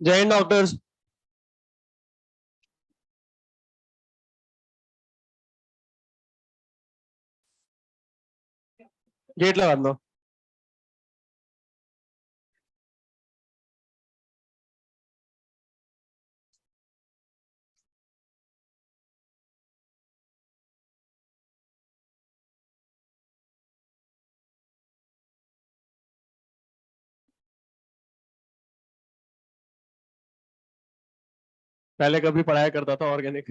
जय Hind doctors. Gate लगा दो। पहले कभी पढ़ाया करता था ऑर्गेनिक।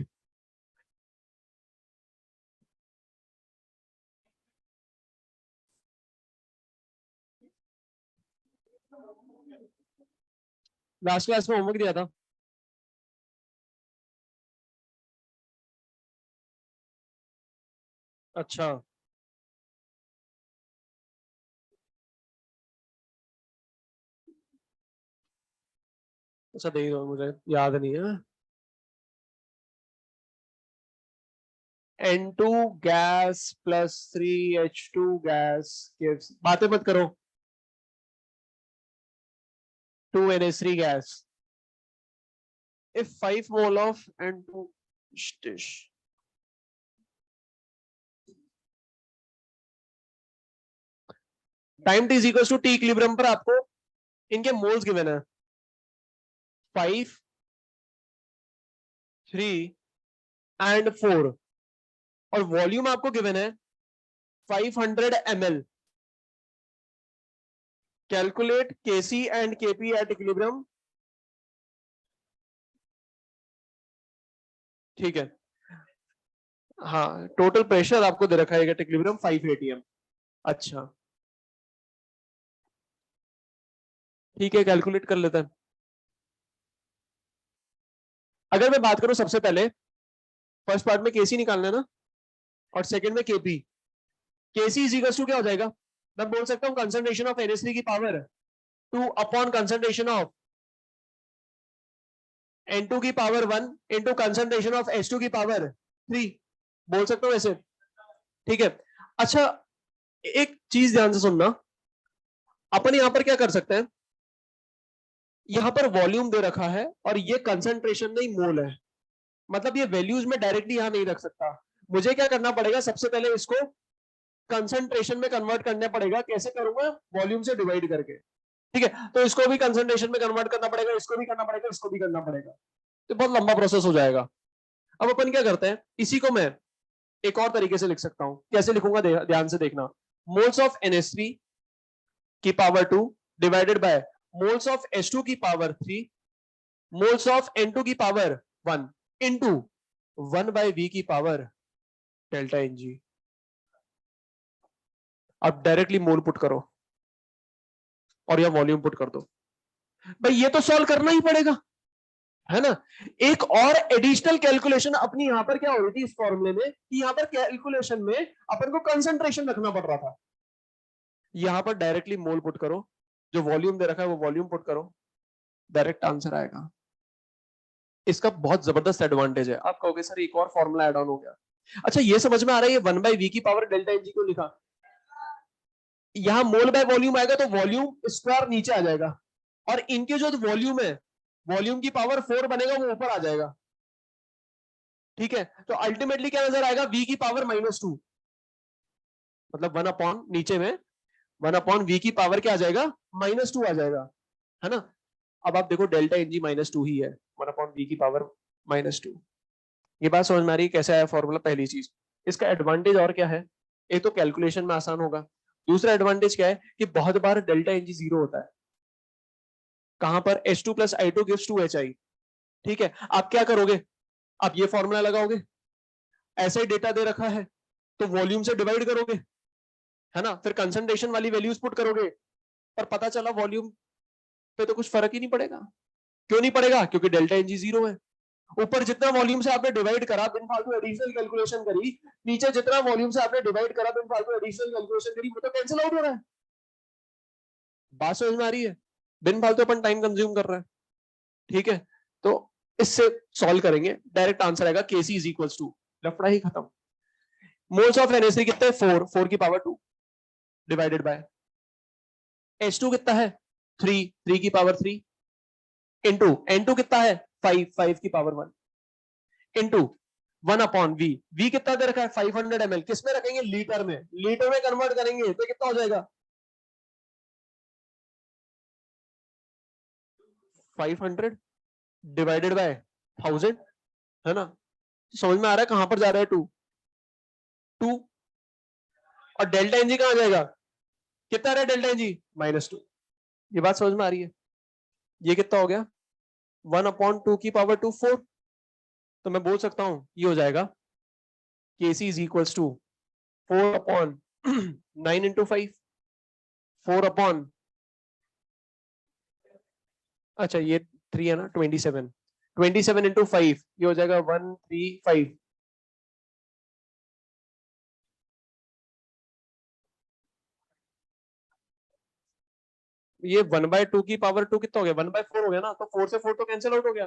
लास्ट क्लास में होमवर्क दिया था। अच्छा, अच्छा देख दो, मुझे याद नहीं है। N2 gas plus 3H2 gas gives, बातें मत करो, 2NH3 gas. If 5 mole of N2 shtish. Time t is equals to t equilibrium पर आपको इनके मोल्स गिवन है 5, 3 एंड 4 और वॉल्यूम आपको गिवन है 500 ml. Calculate Kc and Kp eight equilibrium. ठीक है, हाँ टोटल प्रेशर आपको दे रखा है एट इक्विलिब्रियम 5 atm। अच्छा ठीक है, कैलकुलेट कर लेते हैं। अगर मैं बात करूं सबसे पहले फर्स्ट पार्ट में केसी निकालना है ना, और सेकंड में KP. KC is equal to क्या हो जाएगा, मैं बोल सकता हूं कंसंट्रेशन ऑफ NH3 की power 2 upon concentration of N2 की power 1 into concentration of H2 की पावर 3, बोल सकता हूं ऐसे। ठीक है, अच्छा एक चीज ध्यान से सुनना, अपन यहां पर क्या कर सकते हैं, यहां पर वॉल्यूम दे रखा है और ये कंसंट्रेशन नहीं मोल है, मतलब ये वैल्यूज में डायरेक्टली यहां नहीं रख सकता। मुझे क्या करना पड़ेगा, सबसे पहले इसको कंसंट्रेशन में कन्वर्ट करना पड़ेगा। कैसे करूंगा, वॉल्यूम से डिवाइड करके। ठीक है, तो इसको भी कंसंट्रेशन में कन्वर्ट करना पड़ेगा, इसको भी करना पड़ेगा, इसको भी करना पड़ेगा, तो बहुत लंबा प्रोसेस हो जाएगा। अब अपन क्या करते हैं, इसी को मैं एक और तरीके से लिख सकता हूं। कैसे लिखूंगा, ध्यान से देखना। मोल्स ऑफ NH3 की power 2 divided by moles of H2 की पावर 3 मोल्स ऑफ N2 की पावर 1 इंटू 1 बाय V की पावर डेल्टा Ng। अब डायरेक्टली मोल पुट करो और या वॉल्यूम पुट कर दो। भाई ये तो सॉल्व करना ही पड़ेगा, है ना। एक और एडिशनल कैलकुलेशन अपनी यहां पर क्या हो रही थी इस फॉर्मूले में, कि यहां पर कैलकुलेशन में अपन को कंसंट्रेशन रखना पड़ रहा था। यहां पर डायरेक्टली मोल पुट करो, जो वॉल्यूम दे रखा है वो वॉल्यूम पुट करो, डायरेक्ट आंसर आएगा। इसका बहुत जबरदस्त एडवांटेज है। आप कहोगे सर एक और फॉर्मूला एड ऑन हो गया। अच्छा ये समझ में आ रहा है, ये 1/v की पावर डेल्टा Ng क्यों लिखा। यहां मोल बाय वॉल्यूम आएगा तो वॉल्यूम स्क्वायर नीचे आ जाएगा, और इनके जो वॉल्यूम है, वॉल्यूम की पावर 4 बनेगा, वो ऊपर आ जाएगा। ठीक है, तो अल्टीमेटली क्या नजर आएगा, v की पावर -2, मतलब 1 अपॉन नीचे में 1 अपॉन v की पावर क्या आ जाएगा, -2 आ जाएगा, है ना। अब आप देखो डेल्टा Ng -2 ही है, 1 अपॉन v की पावर -2। ये बात समझ में आ रही है कैसे आया फॉर्मूला। पहली चीज, इसका एडवांटेज और क्या है, एक तो कैलकुलेशन में आसान होगा, दूसरा एडवांटेज क्या है कि बहुत बार डेल्टा Ng जीरो होता है। कहां पर, H2 plus I2 gives 2HI। ठीक है, आप क्या करोगे, आप ये फॉर्मूला लगाओगे, ऐसा ही डेटा दे रखा है तो वॉल्यूम से डिवाइड करोगे, है ना, फिर कंसंट्रेशन वाली वैल्यूज पुट करोगे, पर पता चला वॉल्यूम पे तो कुछ फर्क ही नहीं पड़ेगा। क्यों नहीं पड़ेगा, क्योंकि डेल्टा Ng जीरो है। ऊपर जितना वॉल्यूम से आपने डिवाइड करा बिन फालतू एडिशनल कैलकुलेशन करी, नीचे जितना वॉल्यूम से आपने डिवाइड करा बिन फालतू एडिशनल कैलकुलेशन करी, वो तो कैंसिल आउट हो रहा है। बात समझ में आ रही है? बिन फालतू अपन टाइम कंज्यूम कर रहा है। ठीक है, तो इससे सॉल्व करेंगे, डायरेक्ट आंसर आएगा केसी इज इक्वल्स टू, लफड़ा ही खत्म। मोल्स ऑफ NH3 कितने? 4, 4 की पावर 2 डिवाइडेड बाय H2 कितना है? 3, 3 की पावर 3 इंटू N2 कितना है? 5, 5 की पावर 1 इंटू 1 अपॉन V कितना दे रखा है? 500 ml। किस में रखेंगे? लीटर में। लीटर में कन्वर्ट करेंगे तो कितना हो जाएगा? 500 डिवाइडेड बाय 1000, है ना? समझ में आ रहा है कहां पर जा रहा है? 2 2 और डेल्टा एनजी कहां जाएगा? कितना रहा डेल्टा एनजी? -2। ये बात समझ में आ रही है? ये कितना हो गया? 1 अपॉन 2 की पावर 2 4। तो मैं बोल सकता हूं ये हो जाएगा Kc is equals to 4 upon 9 into 5, 4 upon, अच्छा ये 3 है ना, 27, 27 इंटू 5, ये हो जाएगा 135। ये 1/2 की पावर 2 कितना हो गया? 1/4 हो गया ना, तो 4 से 4 तो कैंसिल आउट हो गया,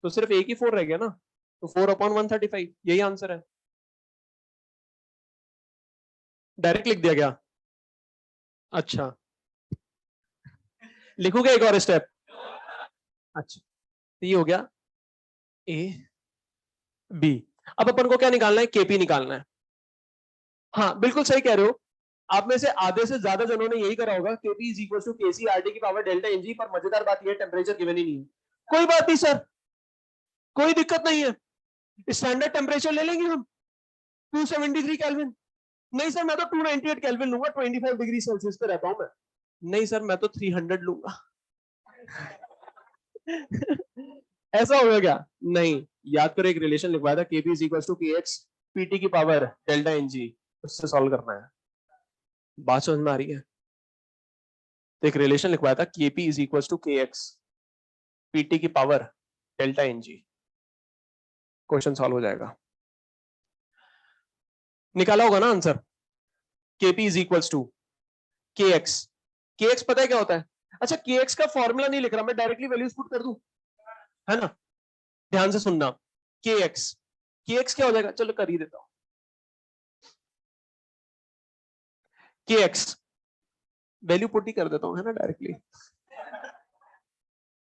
तो सिर्फ एक ही 4 रह गया ना, तो 4 अपॉन 135, यही आंसर है। डायरेक्ट लिख दिया गया? अच्छा, लिखोगे एक और स्टेप? अच्छा, तो ये हो गया ए बी। अब अपन को क्या निकालना है? केपी निकालना है। हाँ बिल्कुल सही कह रहे हो। आप में से आधे से ज्यादा जनों ने यही करा होगा, KP is equal to KC RT की पावर डेल्टा एनजी। पर मजेदार बात यह टेम्परेचर गिवन ही नहीं है। कोई बात नहीं सर, कोई दिक्कत नहीं है, स्टैंडर्ड टेम्परेचर ले लेंगे हम, 273 केल्विन। नहीं सर मैं तो 298 केल्विन लूंगा, 25 डिग्री सेल्सियस पे रहता हूं मैं। नहीं सर मैं तो 300 लूंगा। ऐसा होगा क्या? नहीं, याद करो एक रिलेशन लिखवाया था, KP is equal to K X PT की पावर डेल्टा एनजी, उससे सॉल्व करना है। बात समझ में आ रही है? तो एक रिलेशन लिखवाया था, KP is equal to K X PT की power delta NG, question solve हो जाएगा। निकाला होगा ना answer? KP is equal to K X. K X पता है क्या होता है? अच्छा, के एक्स का फॉर्मूला नहीं लिख रहा मैं, डायरेक्टली वैल्यूज पुट कर दूं, है ना? ध्यान से सुनना, के एक्स क्या हो जाएगा? चलो कर ही देता हूं। के एक्स वैल्यू पुट ही कर देता हूं, है ना, डायरेक्टली।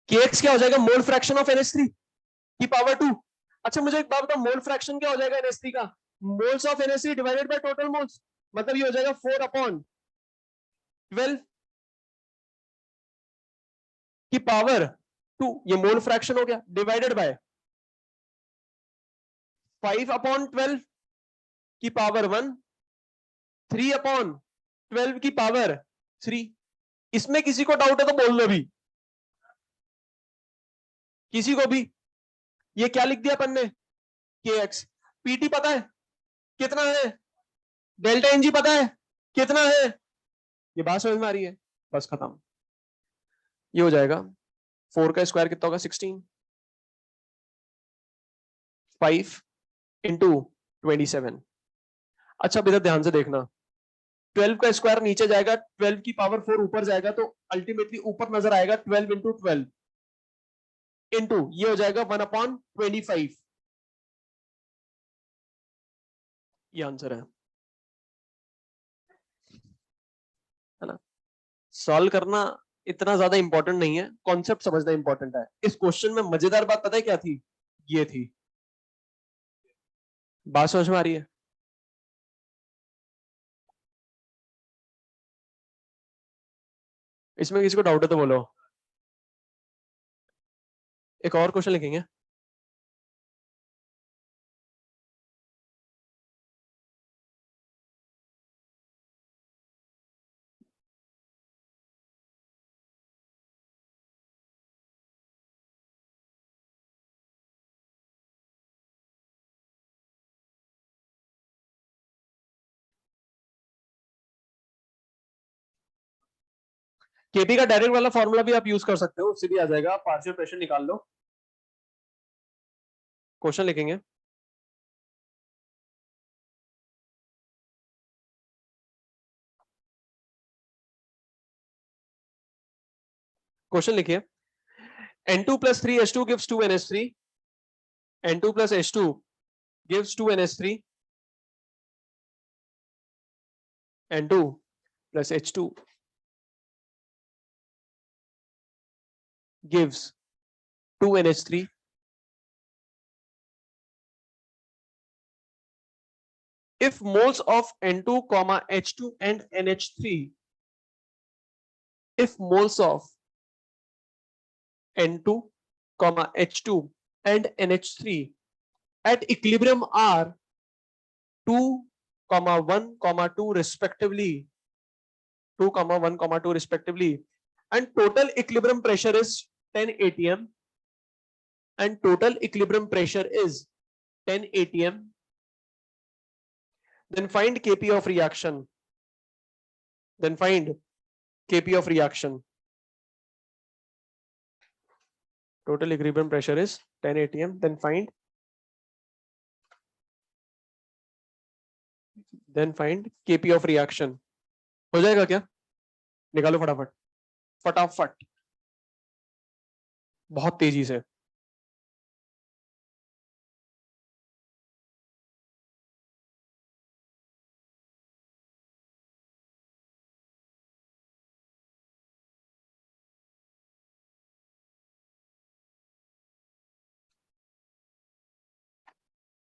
के एक्स क्या हो जाएगा? मोल फ्रैक्शन ऑफ NH3 की पावर 2। अच्छा मुझे एक बात बताओ, मोल फ्रैक्शन क्या हो जाएगा NH3 का? Moles of NH3 divided by total moles, मतलब ये हो जाएगा 4 अपॉन 12 की पावर 2, ये मोल फ्रैक्शन हो गया, डिवाइडेड बाय 5 अपॉन 12 की पावर 1, 3 अपॉन 12 की पावर 3। इसमें किसी को डाउट है तो बोल दो भी, किसी को भी। ये क्या लिख दिया अपन ने? के एक्स। पीटी पता है कितना है? डेल्टा एनजी पता है कितना है? ये बात समझ में आ रही है? बस खत्म। ये हो जाएगा 4 का स्क्वायर कितना होगा? 16, 5 इंटू 27। अच्छा अब इधर ध्यान से देखना, 12 का स्क्वायर नीचे जाएगा, 12 की पावर 4 ऊपर जाएगा, तो अल्टीमेटली ऊपर नजर आएगा 12 इंटू 12 इंटू ये हो जाएगा 1/25। ये आंसर है ना? सॉल्व करना इतना ज्यादा इंपॉर्टेंट नहीं है, कॉन्सेप्ट समझना इंपॉर्टेंट है। इस क्वेश्चन में मजेदार बात पता है क्या थी? ये थी। बात समझ में आ रही है? इसमें किसी को डाउट है तो बोलो। एक और क्वेश्चन लिखेंगे। केपी का डायरेक्ट वाला फॉर्मूला भी आप यूज कर सकते हो, उससे भी आ जाएगा, पार्शियल प्रेशर निकाल लो। क्वेश्चन लिखेंगे, क्वेश्चन लिखिए, N2 plus 3H2 gives 2NH3, N2 plus H2 gives 2NH3, N2 plus H2 gives 2NH3. If moles of N2, H2 and NH3, if moles of N2, H2 and NH3 at equilibrium are 2, 1, 2 respectively, 2, 1, 2 respectively, and total equilibrium pressure is 10 atm, and total equilibrium pressure is 10 atm, then find Kp of reaction. Then find Kp of reaction. Total equilibrium pressure is 10 atm. Then find Kp of reaction. हो जाएगा क्या? निकालो फटाफट, फटाफट, बहुत तेजी से.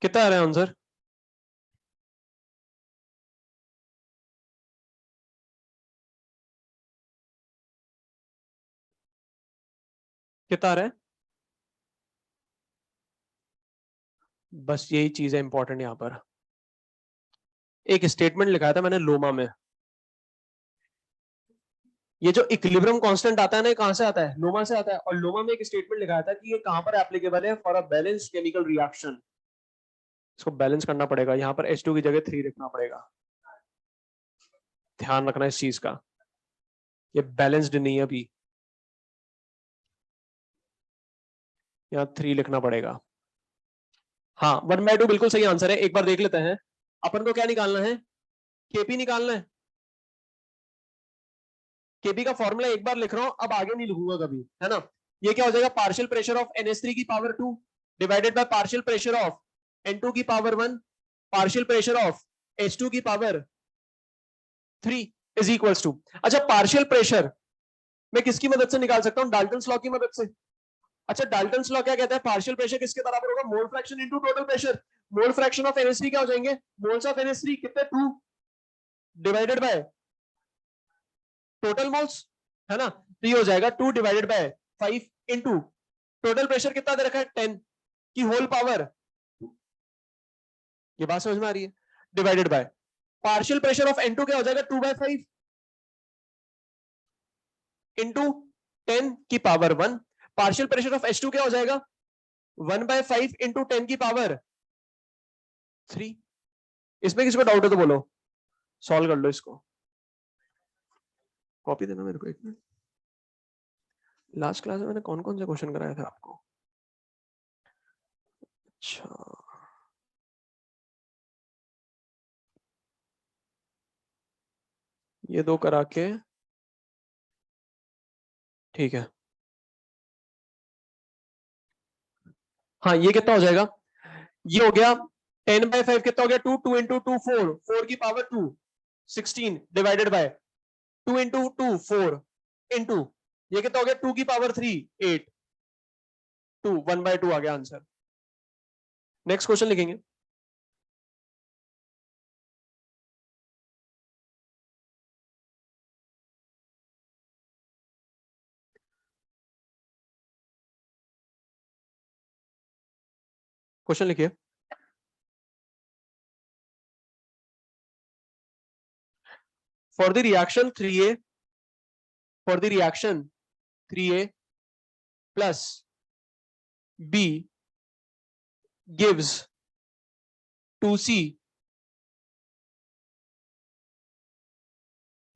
कितना आ रहा है आंसर? कितना आ रहा है? बस यही चीज है इंपॉर्टेंट यहां पर. एक स्टेटमेंट लिखा था मैंने लोमा में. ये जो इक्विलिब्रियम कांस्टेंट आता है ना, कहां से आता है? लोमा से आता है. और लोमा में एक स्टेटमेंट लिखा था कि ये कहां पर एप्लीकेबल है? For a balance chemical reaction. इसको बैलेंस करना पड़ेगा. यहां पर H2 की जगह 3 लिखना पड़ेगा. ध्यान रखना इस चीज का, ये बैलेंस्ड नहीं है. अभी यहाँ 3 लिखना पड़ेगा. हाँ, 1/2 बिल्कुल सही आंसर है. एक बार देख लेते हैं. अपन को क्या निकालना है? केपी निकालना है. केपी का फॉर्मूला एक बार लिख रहा हूं, अब आगे नहीं लिखूंगा कभी, है ना. ये क्या हो जाएगा? पार्शियल प्रेशर ऑफ NH3 की power 2 divided by partial pressure of N2 की power 1 partial pressure of H2 की पावर 3 इज इक्वल्स टू. अच्छा, पार्शियल प्रेशर मैं किसकी मदद से निकाल सकता हूं? डाल्टन्स लॉ की मदद से. अच्छा, डाल्टन्स लॉ क्या कहता है? पार्शियल प्रेशर किसके बराबर होगा? Mole fraction into total pressure. Mole fraction of NH3 क्या हो जाएंगे? मोल्स ऑफ NH3 कितने? 2 डिवाइडेड बाय टोटल मोल्स, है ना. तो ये हो जाएगा 2 divided by 5 into total pressure कितना दे रखा है? 10 की होल पावर. ये बात समझ में आ रही है? Divided by partial pressure of N2 क्या हो जाएगा? 2/5 इंटू 10 की power 1. Partial pressure of H2 क्या हो जाएगा? 1/5 इंटू 10 की पावर 3. इसमें किसी को डाउट है तो बोलो, सॉल्व कर लो इसको. कॉपी देना मेरे को एक मिनट. लास्ट क्लास में मैंने कौन कौन से क्वेश्चन कराया था आपको? अच्छा, ये 2 करा के ठीक है. हाँ, ये कितना हो जाएगा? ये हो गया 10/5 कितना हो गया? 2 2 इंटू 2 4 4 की power 2 16 divided by 2 into 2 4 into ये कितना हो गया? 2 की पावर 3 8 2 1/2 आ गया आंसर. नेक्स्ट क्वेश्चन लिखेंगे. क्वेश्चन लिखिए. For the reaction 3A, for the reaction 3A plus B gives 2C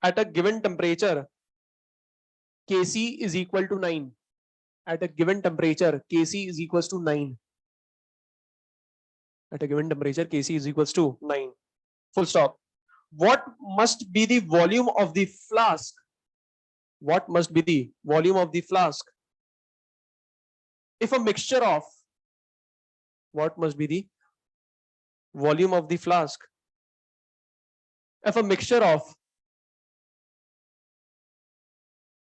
at a given temperature Kc is equal to 9. At a given temperature Kc is equals to 9. at a given temperature Kc is equals to 9. Full stop. What must be the volume of the flask? What must be the volume of the flask if a mixture of, what must be the volume of the flask if a mixture of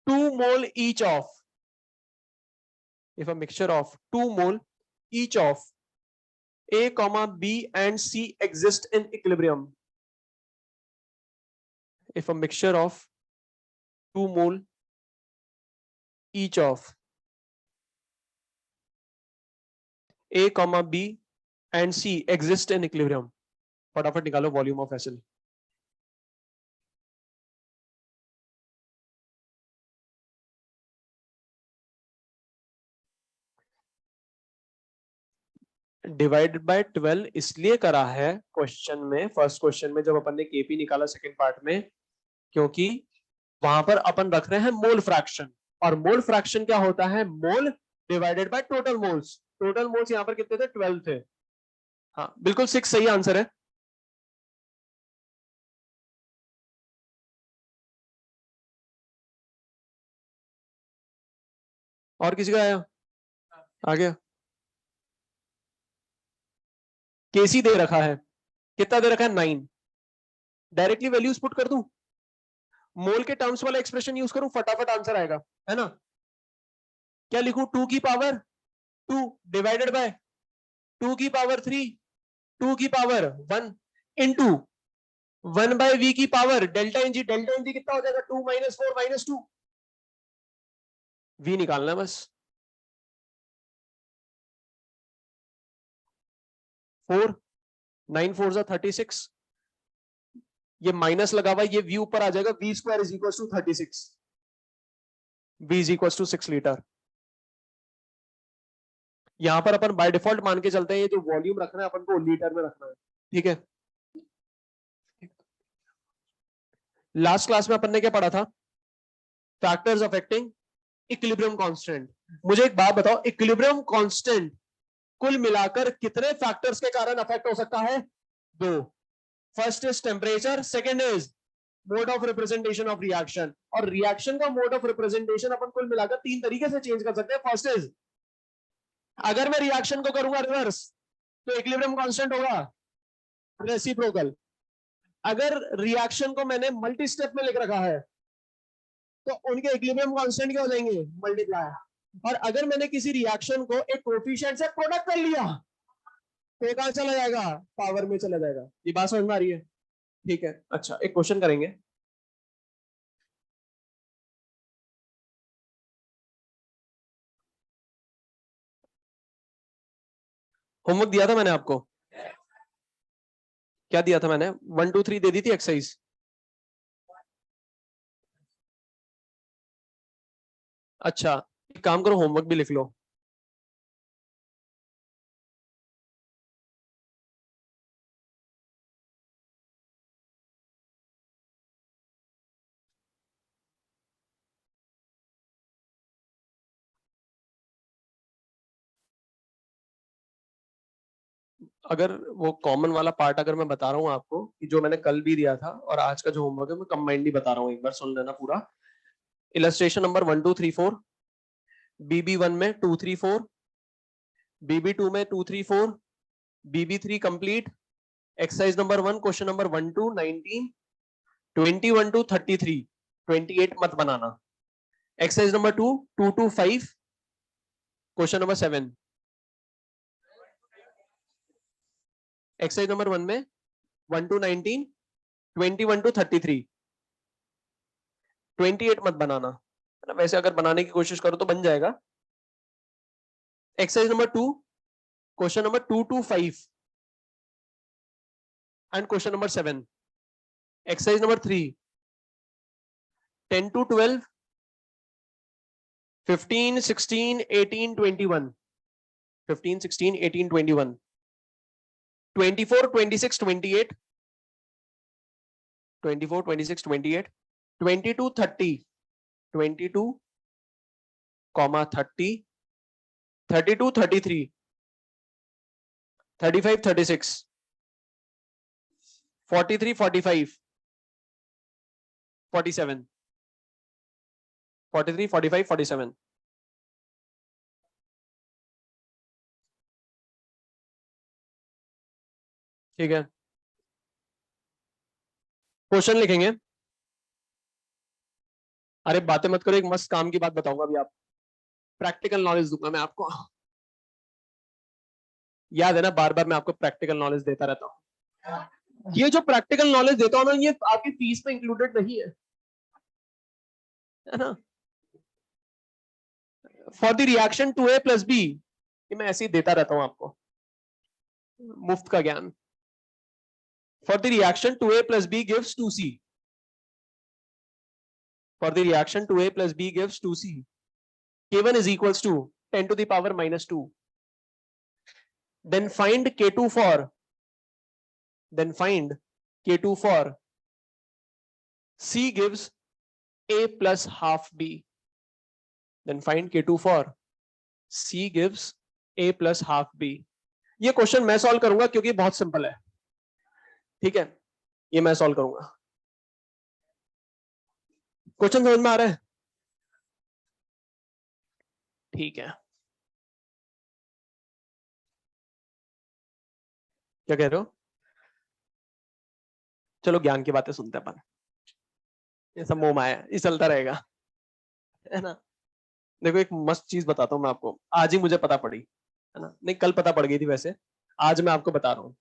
2 mole each of, if a mixture of 2 mole each of A, B and C exist in equilibrium. If a mixture of 2 mole each of A, B and C exist in equilibrium. फटाफट निकालो volume of vessel. Divided by 12 इसलिए करा है question में, first question में जब अपन ने KP निकाला सेकंड पार्ट में, क्योंकि वहां पर अपन रख रहे हैं मोल फ्रैक्शन, और मोल फ्रैक्शन क्या होता है? मोल divided by total moles. Total moles यहां पर कितने थे? 12 थे. हाँ बिल्कुल 6 सही आंसर है. और किसी का आया? आ गया. केसी दे रखा है, कितना दे रखा है? 9. डायरेक्टली वैल्यूज पुट कर दूं, मोल के टर्म्स वाला एक्सप्रेशन यूज करूं, फटाफट आंसर आएगा, है ना? क्या लिखूं? 2 की पावर 2 डिवाइडेड बाय 2 की पावर 3 2 की पावर 1 इनटू 1 बाय वी की power delta N G. Delta N G कितना हो जाएगा? 2 - 4 - 2. वी निकालना है बस. 4 9 4 जा 36. ये माइनस लगा हुआ, ये वी ऊपर आ जाएगा. V square is equal to 36. V is equal to 6 litre. यहां पर अपन बाय डिफॉल्ट मान के चलते हैं, ये जो वॉल्यूम रखना है अपन को लीटर में रखना है. ठीक है. लास्ट क्लास में अपन ने क्या पढ़ा था? Factors affecting equilibrium constant. मुझे एक बात बताओ, इक्विलिब्रियम कांस्टेंट कुल मिलाकर कितने फैक्टर्स के कारण अफेक्ट हो सकता है? 2. First is temperature, second is mode of representation of reaction. और रिएक्शन का मोड ऑफ रिप्रेजेंटेशन अपन कुल मिलाकर 3 तरीके से चेंज कर सकते हैं. फर्स्ट इज, अगर मैं रिएक्शन को करूंगा रिवर्स तो इक्विलिब्रियम कांस्टेंट होगा रेसिप्रोकल. अगर रिएक्शन को मैंने मल्टी स्टेप में लिख रखा है तो उनके इक्विलिब्रियम कांस्टेंट क्या हो जाएंगे? मल्टीप्लाई. और अगर मैंने किसी रिएक्शन को एक कोफिशिएंट से प्रोडक्ट कर लिया तो कहां चला जाएगा? पावर में चला जाएगा. ये बात समझ में आ रही है? ठीक है. अच्छा, एक क्वेश्चन करेंगे. होमवर्क दिया था मैंने आपको. क्या दिया था मैंने? 1 2 3 दे दी थी एक्सरसाइज. अच्छा, एक काम करो, होमवर्क भी लिख लो. अगर वो कॉमन वाला पार्ट अगर मैं बता रहा हूँ आपको, कि जो मैंने कल भी दिया था और आज का जो होमवर्क है मैं कंबाइंडली बता रहा हूँ, एक बार सुन लेना पूरा. इलस्ट्रेशन नंबर 1 2 3 4, BB1 में 2 3 4, BB2 में 2 3 4, BB3 complete. Exercise number 1 question number 1 to 19, 21 to 33, 28 मत बनाना. Exercise number 2 2 to 5, question number 7. Exercise number 1 में 1 to 19, 21 to 33, 28 मत बनाना. वैसे अगर बनाने की कोशिश करो तो बन जाएगा. Exercise number 2 question number 2 to 5 and question number 7. Exercise number 3 10 to 12, 15 16 18 21, 15 16 18 21, 24 26 28, 24 26 28, 22 30, 22 30, 32 33, 35 36 43 45 47 43 45 47 ठीक है। क्वेश्चन लिखेंगे। अरे बातें मत करो, एक मस्त काम की बात बताऊंगा अभी आप, प्रैक्टिकल नॉलेज दूंगा मैं आपको। याद है ना, बार बार मैं आपको प्रैक्टिकल नॉलेज देता रहता हूँ। ये जो प्रैक्टिकल नॉलेज देता हूँ ना, ये आपकी फीस में इंक्लूडेड नहीं है ना। For the reaction two A plus B, ये मैं ऐसे ही देता रहता हूं आपको, मुफ्त का ज्ञान। For the reaction two A plus B gives 2c, for the reaction 2a plus b gives 2c, k1 is equals to 10 to the power minus 2. Then find k2 for, then find k2 for c gives a plus half b. Then find k2 for c gives a plus half b. ये question मैं solve करूंगा क्योंकि बहुत simple है, ठीक है, ये मैं सॉल्व करूंगा। क्वेश्चन समझ में आ रहा है? ठीक है, क्या कह रहे हो? चलो ज्ञान की बातें सुनते हैं अपन, ये सब मोह माया है, ये चलता रहेगा, है ना। देखो एक मस्त चीज बताता हूँ मैं आपको, आज ही मुझे पता पड़ी, है ना, नहीं कल पता पड़ गई थी वैसे, आज मैं आपको बता रहा हूँ।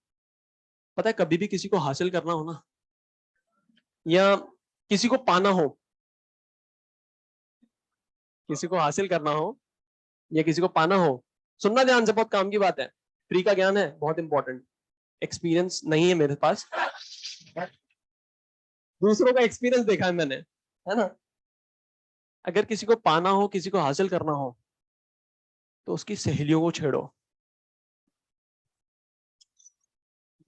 पता है कभी भी किसी को हासिल करना हो ना, या किसी को पाना हो, किसी को हासिल करना हो या किसी को पाना हो, सुनना ध्यान से, बहुत काम की बात है, फ्री का ज्ञान है, बहुत इंपॉर्टेंट। एक्सपीरियंस नहीं है मेरे पास, दूसरों का एक्सपीरियंस देखा है मैंने, है ना। अगर किसी को पाना हो, किसी को हासिल करना हो, तो उसकी सहेलियों को छेड़ो।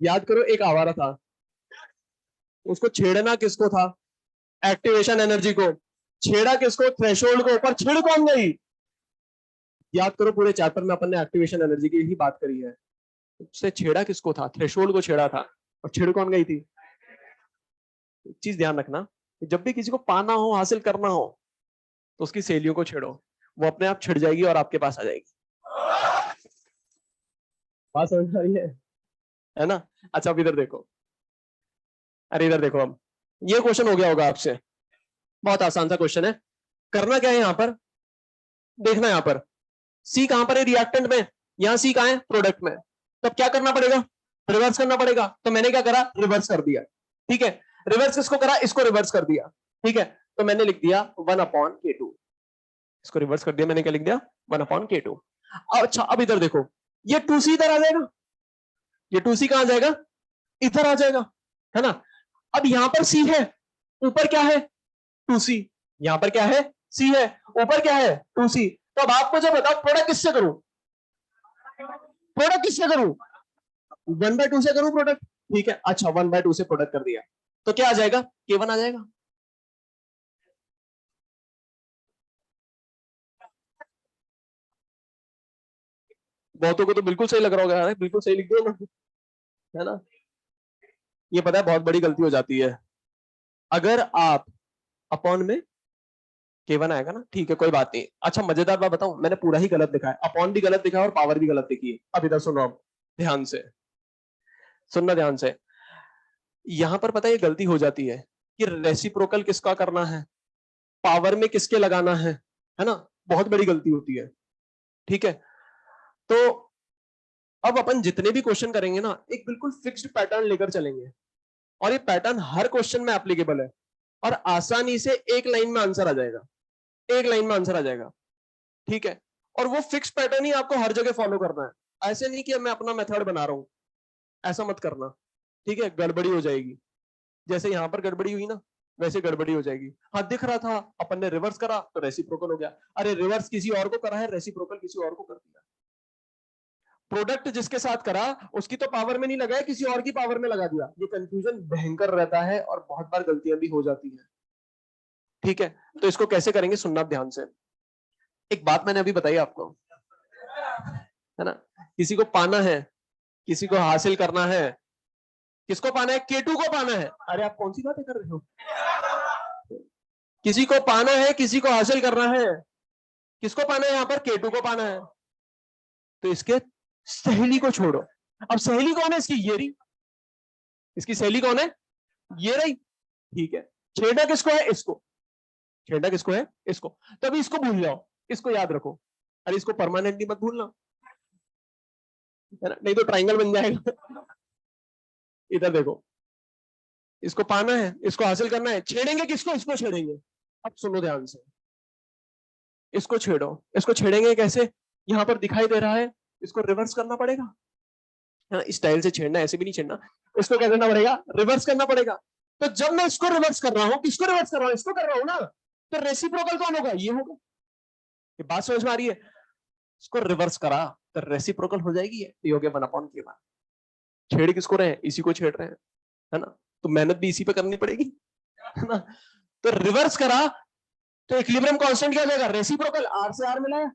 याद करो, एक आवारा था, उसको छेड़ना किसको था? एक्टिवेशन एनर्जी को। छेड़ा किसको? थ्रेशोल्ड को। ऊपर छिड़ कौन गई? याद करो, पूरे चैप्टर में अपन ने एक्टिवेशन एनर्जी की ही बात करी है। उससे छेड़ा किसको था? थ्रेशोल्ड को छेड़ा था। और छिड़ कौन गई थी? एक चीज ध्यान रखना, जब भी किसी को पाना हो, हासिल करना हो, तो उसकी सहेलियों को छेड़ो, वो अपने आप छिड़ जाएगी और आपके पास आ जाएगी। बात समझ आ रही है ना? अच्छा अब इधर देखो, अरे इधर देखो, अब ये क्वेश्चन हो गया होगा आपसे, बहुत आसान सा क्वेश्चन है। करना क्या है यहाँ पर? देखना यहाँ पर, सी कहां पर है? रिएक्टेंट में। यहाँ सी कहां है? प्रोडक्ट में। तब क्या करना पड़ेगा? रिवर्स करना पड़ेगा। तो मैंने क्या करा? रिवर्स कर दिया, ठीक है। रिवर्स किसको करा? इसको रिवर्स कर दिया, ठीक है। तो मैंने लिख दिया 1/K2, इसको रिवर्स कर दिया, मैंने क्या लिख दिया? 1/K2। अच्छा अब इधर देखो, ये 2c इधर आ जाएगा, ये 2c कहां जाएगा? इधर आ जाएगा, है ना। अब यहां पर c है, ऊपर क्या है? 2c। यहां पर क्या है? c है, ऊपर क्या है? 2c। तो अब आप मुझे बताओ, प्रोडक्ट किससे करूं? प्रोडक्ट किससे करूं? 1/2 से करूं प्रोडक्ट, ठीक है। अच्छा 1/2 से प्रोडक्ट कर दिया, तो क्या आ जाएगा? K1 आ जाएगा। बहुतों को तो बिल्कुल सही लग रहा होगा, बिल्कुल सही लिख दिया ना, है ना। ये पता है बहुत बड़ी गलती हो जाती है, अगर आप अपॉन में K1 आएगा ना, ठीक है कोई बात नहीं। अच्छा मजेदार बात बताऊं, मैंने पूरा ही गलत लिखा है, अपॉन भी गलत लिखा है और पावर भी गलत लिखी है। अब इधर सुनो, अब ध्यान से सुनना, ध्यान से। यहां पर पता है ये गलती हो जाती है कि रेसिप्रोकल किसका करना है, पावर में किसके लगाना है ना, बहुत बड़ी गलती होती है, ठीक है। तो अब अपन जितने भी क्वेश्चन करेंगे ना, एक बिल्कुल फिक्स्ड पैटर्न लेकर चलेंगे, और ये पैटर्न हर क्वेश्चन में एप्लीकेबल है, और आसानी से एक लाइन में आंसर आ जाएगा, एक लाइन में आंसर आ जाएगा, ठीक है। और वो फिक्स पैटर्न ही आपको हर जगह फॉलो करना है, ऐसे नहीं कि मैं अपना मेथड बना रहा हूं, ऐसा मत करना, ठीक है, गड़बड़ी हो जाएगी। जैसे यहां पर गड़बड़ी हुई ना, वैसे गड़बड़ी हो जाएगी। हाँ दिख रहा था, अपन ने रिवर्स करा तो रेसिप्रोकल हो गया, अरे रिवर्स किसी और को करा है, रेसिप्रोकल किसी और को कर दिया। प्रोडक्ट जिसके साथ करा उसकी तो पावर में नहीं लगाया, किसी और की पावर में लगा दिया। ये कंफ्यूजन भयंकर रहता है और बहुत बार गलतियां भी हो जाती हैं, ठीक है। तो इसको कैसे करेंगे, सुनना ध्यान से। एक बात मैंने अभी बताई आपको, है ना, किसी को पाना है, किसी को हासिल करना है, किसको पाना है? K2 को पाना है। अरे आप कौन सी बातें कर रहे हो? किसी को पाना है, किसी को हासिल करना है। किसको पाना है? यहां पर K2 को पाना है। तो इसके सहेली को छोड़ो। अब सहेली कौन है इसकी? ये रही। इसकी सहेली कौन है? ये रही। ठीक है, छेड़ा किसको है? इसको। छेड़ा किसको है? इसको। तो अभी इसको भूल जाओ, इसको याद रखो। अरे इसको परमानेंटली मत भूलना, है ना, नहीं तो ट्राइंगल बन जाएगा। इधर देखो, इसको पाना है, इसको हासिल करना है। छेड़ेंगे किसको? इसको छेड़ेंगे। अब सुनो ध्यान से, इसको छेड़ो। इसको छेड़ेंगे कैसे? यहां पर दिखाई दे रहा है, इसको रिवर्स करना पड़ेगा, है ना। स्टाइल से छेड़ना, ऐसे भी नहीं छेड़ना। इसको क्या करना पड़ेगा? रिवर्स करना पड़ेगा। तो जब मैं इसको रिवर्स कर रहा हूं, किसको रिवर्स कर रहा हूं? इसको कर रहा हूं ना। तो रेसिप्रोकल कौन होगा? ये होगा। ये बात समझ में आ रही है? इसको रिवर्स करा तो रेसिप्रोकल हो जाएगी। ये हो गया 1/k1। छेड़ किसको रहे हैं? इसी को छेड़ रहे हैं, है ना। तो मेहनत भी इसी पे करनी पड़ेगी, है ना। तो रिवर्स करा तो इक्विलिब्रियम कांस्टेंट क्या आ जाएगा? रेसिप्रोकल, आर से आर मिलाया।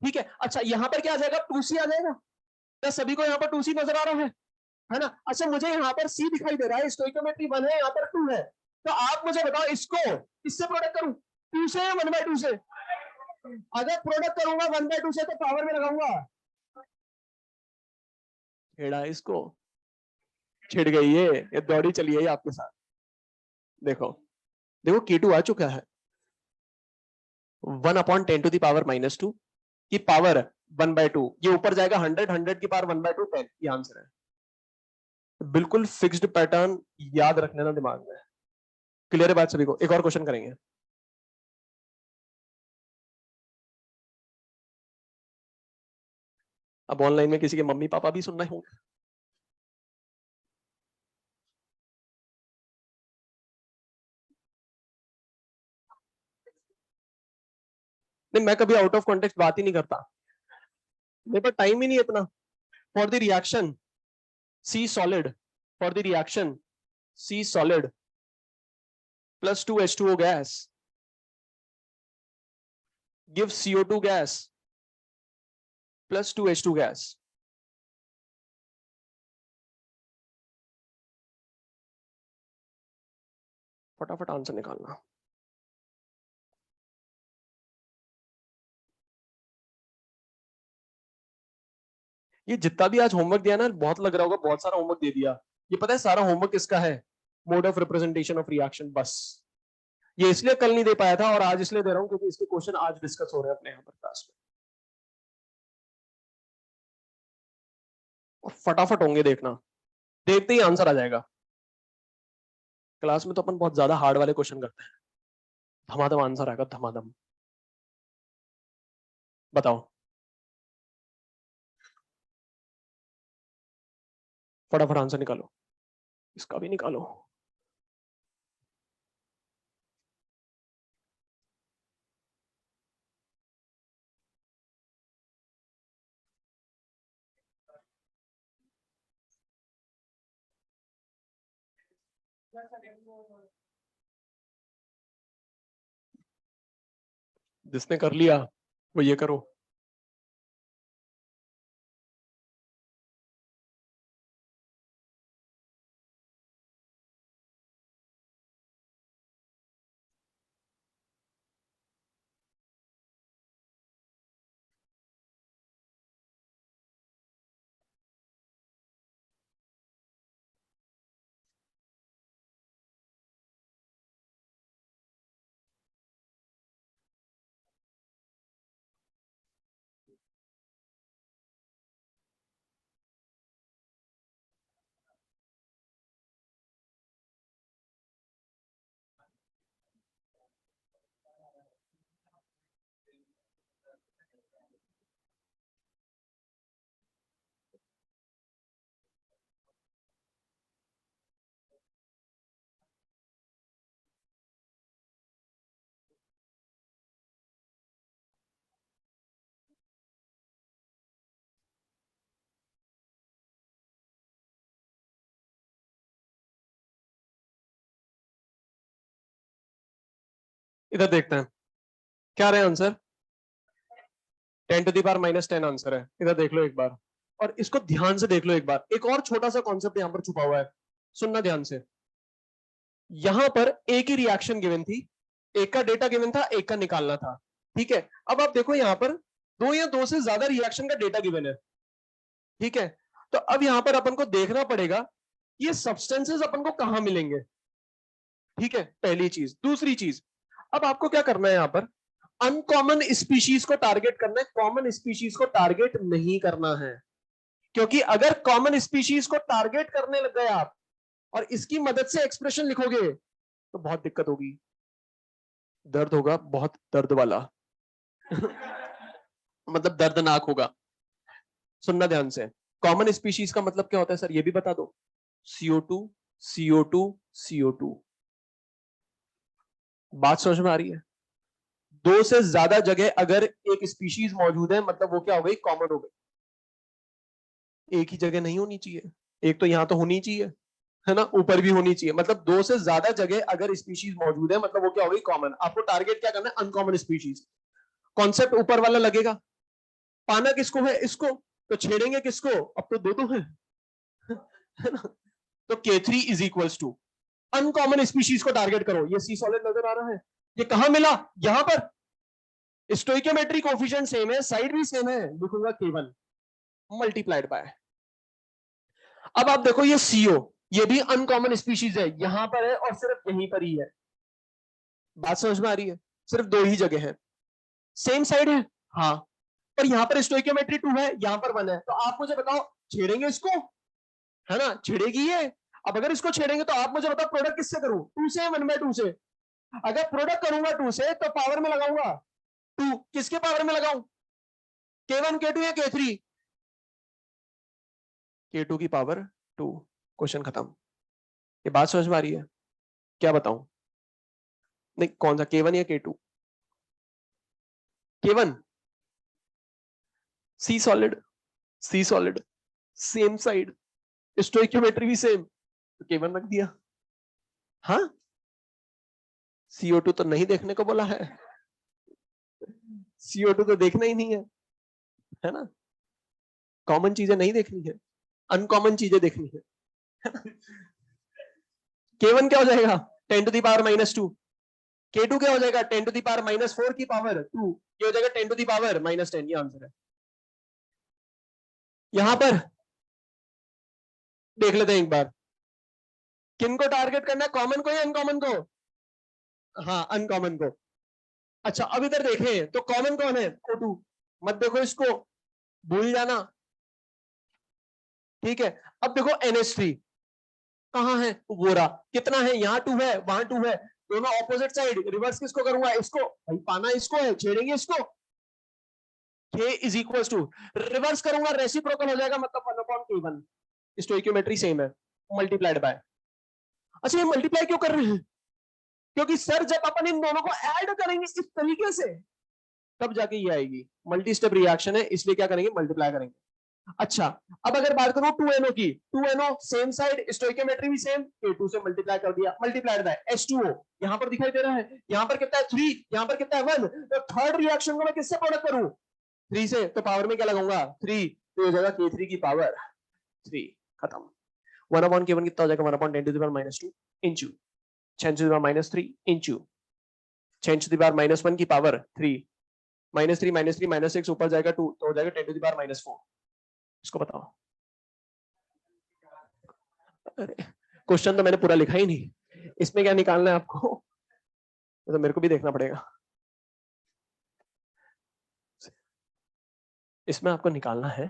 ठीक है, अच्छा यहां पर क्या आ जाएगा? 2c आ जाएगा। क्या सभी को यहाँ पर 2c नजर आ रहा है ना। अच्छा मुझे यहाँ पर c दिखाई दे रहा है, स्टोइकोमेट्री 1 है, यहाँ पर 2 है। तो आप मुझे बताओ, इसको इससे प्रोडक्ट करूं 2 से या 1/2 से? अगर प्रोडक्ट करूंगा 1/2 से तो पावर में लगाऊंगा। छेड़ा इसको, छिड़ गई ये दौड़ी चली है आपके साथ। देखो देखो, K2 आ चुका है। 1/10⁻², की पावर 1/2। ये ऊपर जाएगा 100, 100 की पावर 1/2 10। ये आंसर है। बिल्कुल फिक्स्ड पैटर्न, याद रख लेना दिमाग में। क्लियर है बात सभी को? एक और क्वेश्चन करेंगे। अब ऑनलाइन में किसी के मम्मी पापा भी सुन रहे होंगे। नहीं, मैं कभी आउट ऑफ कॉन्टेक्स्ट बात ही नहीं करता, मेरे पास टाइम ही नहीं है इतना। For the reaction C solid, for the reaction C solid plus 2H2O gas gives CO2 gas plus 2H2 gas. फटाफट आंसर निकालना। ये जितना भी आज होमवर्क दिया ना, बहुत लग रहा होगा बहुत सारा होमवर्क दे दिया। ये पता है सारा होमवर्क किसका है? Mode of representation of reaction, बस। ये इसलिए कल नहीं दे पाया था और आज इसलिए दे रहा हूं क्योंकि इसके क्वेश्चन आज डिस्कस हो रहे हैं अपने यहाँ पर क्लास में, और फटाफट होंगे, देखना। देखते ही आंसर आ जाएगा। क्लास में तो अपन बहुत ज्यादा हार्ड वाले क्वेश्चन करते हैं, धमाधम आंसर आएगा, धमाधम। बताओ, फटाफट आंसर निकालो, इसका भी निकालो। जिसने कर लिया वो ये करो। इधर देखते हैं क्या रहे आंसर। 10⁻⁻10 आंसर है, इधर देख लो एक बार। और इसको ध्यान से देख लो एक बार, एक और छोटा सा कॉन्सेप्ट यहां पर छुपा हुआ है, सुनना ध्यान से। यहां पर एक ही रिएक्शन गिवन थी, एक का डेटा गिवन था, एक का निकालना था, ठीक है। अब आप देखो यहां पर दो या दो से ज्यादा रिएक्शन का डेटा गिवन है, ठीक है। तो अब यहां पर अपन को देखना पड़ेगा ये सब्सटेंसेस अपन को कहां मिलेंगे, ठीक है, पहली चीज। दूसरी चीज, अब आपको क्या करना है यहां पर, अनकॉमन स्पीशीज को टारगेट करना है, कॉमन स्पीशीज को टारगेट नहीं करना है। क्योंकि अगर कॉमन स्पीशीज को टारगेट करने लग गए आप और इसकी मदद से एक्सप्रेशन लिखोगे तो बहुत दिक्कत होगी, दर्द होगा, बहुत दर्द वाला मतलब दर्दनाक होगा। सुनना ध्यान से, कॉमन स्पीशीज का मतलब क्या होता है सर, ये भी बता दो। CO2, CO2, CO2। बात समझ में आ रही है? दो से ज्यादा जगह अगर एक स्पीशीज मौजूद है मतलब वो क्या हो गई, कॉमन हो गई। एक ही जगह नहीं होनी चाहिए, एक तो यहां तो होनी चाहिए, है ना, ऊपर भी होनी चाहिए। मतलब दो से ज्यादा जगह अगर स्पीशीज मौजूद है मतलब वो क्या हो गई, कॉमन। आपको टारगेट क्या करना है, अनकॉमन स्पीशीज। कॉन्सेप्ट ऊपर वाला लगेगा, पाना किसको है, इसको, तो छेड़ेंगे किसको, अब तो दो दो है है ना। तो K3 is equals to uncommon species को टारगेट करो। ये सी सॉलिड नजर आ रहा है, ये कहां मिला, यहां पर। स्टोइकियोमेट्रिक कोफिशिएंट सेम है, साइड भी सेम है, लिखूंगा K1 मल्टीप्लाइड बाय। अब आप देखो ये CO, ये भी अनकॉमन स्पीशीज है, यहां पर है और सिर्फ यहीं पर ही है। बात समझ में आ रही है? सिर्फ दो ही जगह है, सेम साइड है, हाँ। पर यहां पर स्टोइकियोमेट्री 2 है, यहां पर 1 है। तो आप मुझे बताओ, छेड़ेंगे इसको, है ना, छेड़ेगी ये। अब अगर इसको छेड़ेंगे तो आप मुझे बताओ प्रोडक्ट किससे करूं, 2 से, 1/2 से। अगर प्रोडक्ट करूंगा 2 से तो पावर में लगाऊंगा 2, किसके पावर में लगाऊं, K1 K2 या K3? K2 की पावर 2। क्वेश्चन खत्म। ये बात समझ में आ रही है? क्या बताऊं, नहीं कौन सा K1 या K2? K1, सी सॉलिड, सी सॉलिड, सेम साइड, स्टोइकियोमेट्री भी सेम, तो K1 रख दिया। हाँ, CO2 तो नहीं देखने को बोला है, CO2 तो देखना ही नहीं है ना। कॉमन चीजें नहीं देखनी है, अनकॉमन चीजें देखनी है। K1 क्या हो जाएगा, 10⁻²। K2 क्या हो जाएगा, 10⁻⁴ की पावर 2। ये हो जाएगा 10⁻−10। ये आंसर है। यहां पर देख लेते हैं एक बार, किन को टारगेट करना है, कॉमन को या अनकॉमन को? हाँ, अनकॉमन को। अच्छा, अब इधर देखें तो कॉमन कौन है, O2। मत देखो इसको, भूल जाना, ठीक है। अब देखो NH3 कहां है, वो रहा। कितना है, यहाँ 2 है, वहां 2 है, दोनों ऑपोजिट साइड। रिवर्स किसको करूंगा, इसको, भाई पाना इसको है, छेड़ेंगे इसको। K is equal to, reverse करूंगा रेसिप्रोकल हो जाएगा, मतलब 1/K1। स्टोइकियोमेट्री सेम है, मल्टीप्लाइड बाय। अच्छा, ये मल्टीप्लाई क्यों कर रहे हैं, क्योंकि सर जब अपन इन दोनों को ऐड करेंगे इस तरीके से तब जाके ये आएगी। मल्टी स्टेप रिएक्शन है, इसलिए क्या करेंगे, मल्टीप्लाई करेंगे। अच्छा, अब अगर बात करूं 2NO की, 2NO सेम साइड, स्टोइकियोमेट्री भी सेम, K2 से मल्टीप्लाई कर दिया, मल्टीप्लाइड बाय H2O। यहां पर दिखाई दे रहा है, यहां पर कितना है 3, यहां पर कितना है 1। तो थर्ड रिएक्शन को मैं किससे प्रोडक्ट करूं, 3 से, तो पावर में क्या लगाऊंगा 3, तो हो जाएगा K3 की पावर 3। खत्म। 1/K1 कितना हो जाएगा, 1/10⁻², इंचू 10⁻³ इंचू 10⁻⁻1 की पावर 3, -3 -3 -6 ऊपर जाएगा 2, तो हो जाएगा 10⁻⁴। इसको बताओ। अरे, क्वेश्चन तो मैंने पूरा लिखा ही नहीं, इसमें क्या निकालना है आपको, तो मेरे को भी देखना पड़ेगा। इसमें आपको निकालना है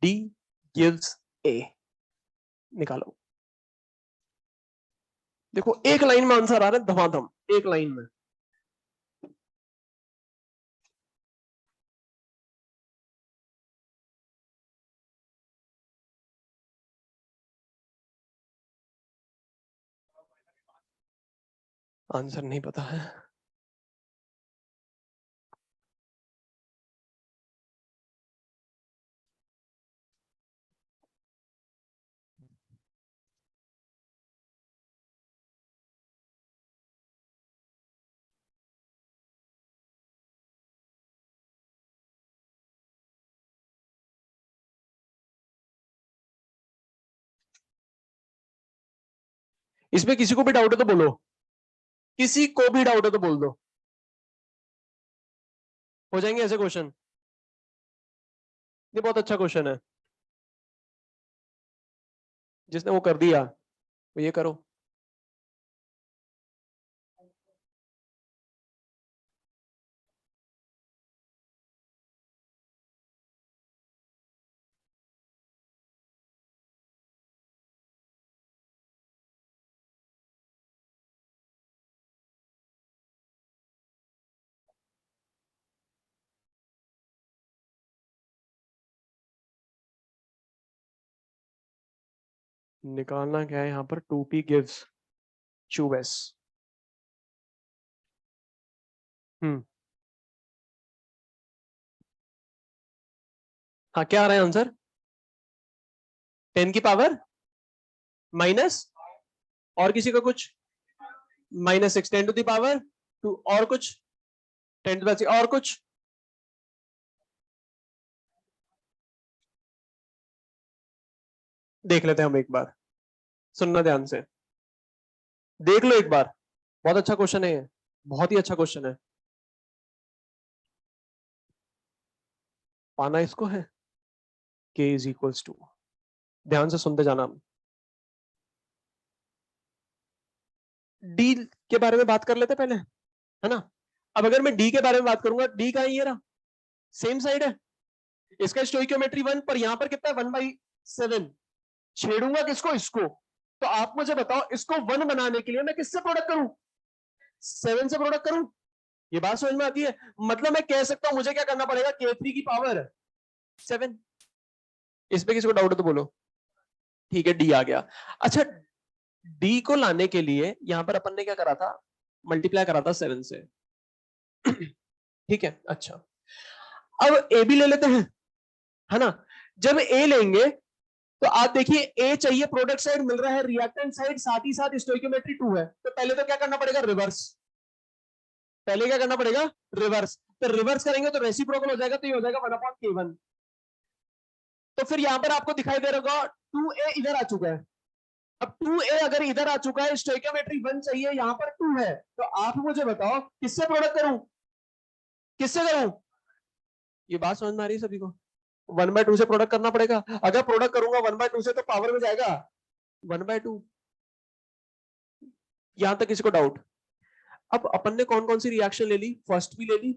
D gives A। निकालो। देखो एक लाइन में आंसर आ रहा है धमाधम, एक लाइन में। आंसर नहीं पता है। इसमें किसी को भी डाउट है तो बोलो, किसी को भी डाउट है तो बोल दो। हो जाएंगे ऐसे क्वेश्चन? ये बहुत अच्छा क्वेश्चन है, जिसने वो कर दिया वो ये करो। निकालना क्या है यहाँ पर? 2p gives QS। हम्म, हाँ क्या आ रहा है आंसर? 10 की पावर माइनस, और किसी का कुछ -6, 10 टू द पावर 2, और कुछ 10 टू द 6, और कुछ देख लेते हैं हम एक बार, सुनना ध्यान से, देख लो एक बार। बहुत अच्छा क्वेश्चन है ये, बहुत ही अच्छा क्वेश्चन है। पाना इसको है k इज इक्वल्स टू, ध्यान से सुनते जाना। डी के बारे में बात कर लेते पहले, है ना? अब अगर मैं डी के बारे में बात करूंगा, डी का ये रहा, सेम साइड है, इसका स्टोइकियोमेट्री 1, पर यहां पर कितना है? 1/7। छेड़ूंगा किसको? इसको। तो आप मुझे बताओ, इसको 1 बनाने के लिए मैं किससे प्रोडक्ट करूं? 7 से प्रोडक्ट करूं? ये बात समझ में आती है? मतलब मैं कह सकता हूं मुझे क्या करना पड़ेगा? K3 की पावर 7। इस पे किसी को डाउट है तो बोलो। ठीक है, डी आ गया। अच्छा, डी को लाने के लिए यहां पर अपन ने क्या करा था? मल्टीप्लाई करा था 7 से। ठीक है, अच्छा। अब ए भी ले लेते हैं, है ना? जब ए लेंगे तो आप देखिए, ए चाहिए, प्रोडक्ट साइड मिल रहा है, रिएक्टेंट साइड साथ ही साथ स्टोइकियोमेट्री 2 है, तो पहले तो क्या करना पड़ेगा? रिवर्स। पहले क्या करना पड़ेगा? रिवर्स। तो रिवर्स करेंगे तो रेसिप्रोकल हो जाएगा, तो ये हो जाएगा 1/K1। तो फिर यहां पर आपको दिखाई दे रहा होगा 2a इधर आ चुका है। अब 2a अगर इधर आ चुका है, स्टोइकियोमेट्री 1 चाहिए, यहां पर 2 है, तो आप मुझे बताओ किससे प्रोडक्ट करूं? किससे करूं? ये बात समझ में आ रही है सभी को? 1/2 से प्रोडक्ट करना पड़ेगा। अगर प्रोडक्ट करूंगा 1/2 से तो पावर में जाएगा 1/2। यहां तक किसी को डाउट? अब अपन ने कौन कौन सी रिएक्शन ले ली? फर्स्ट भी ले ली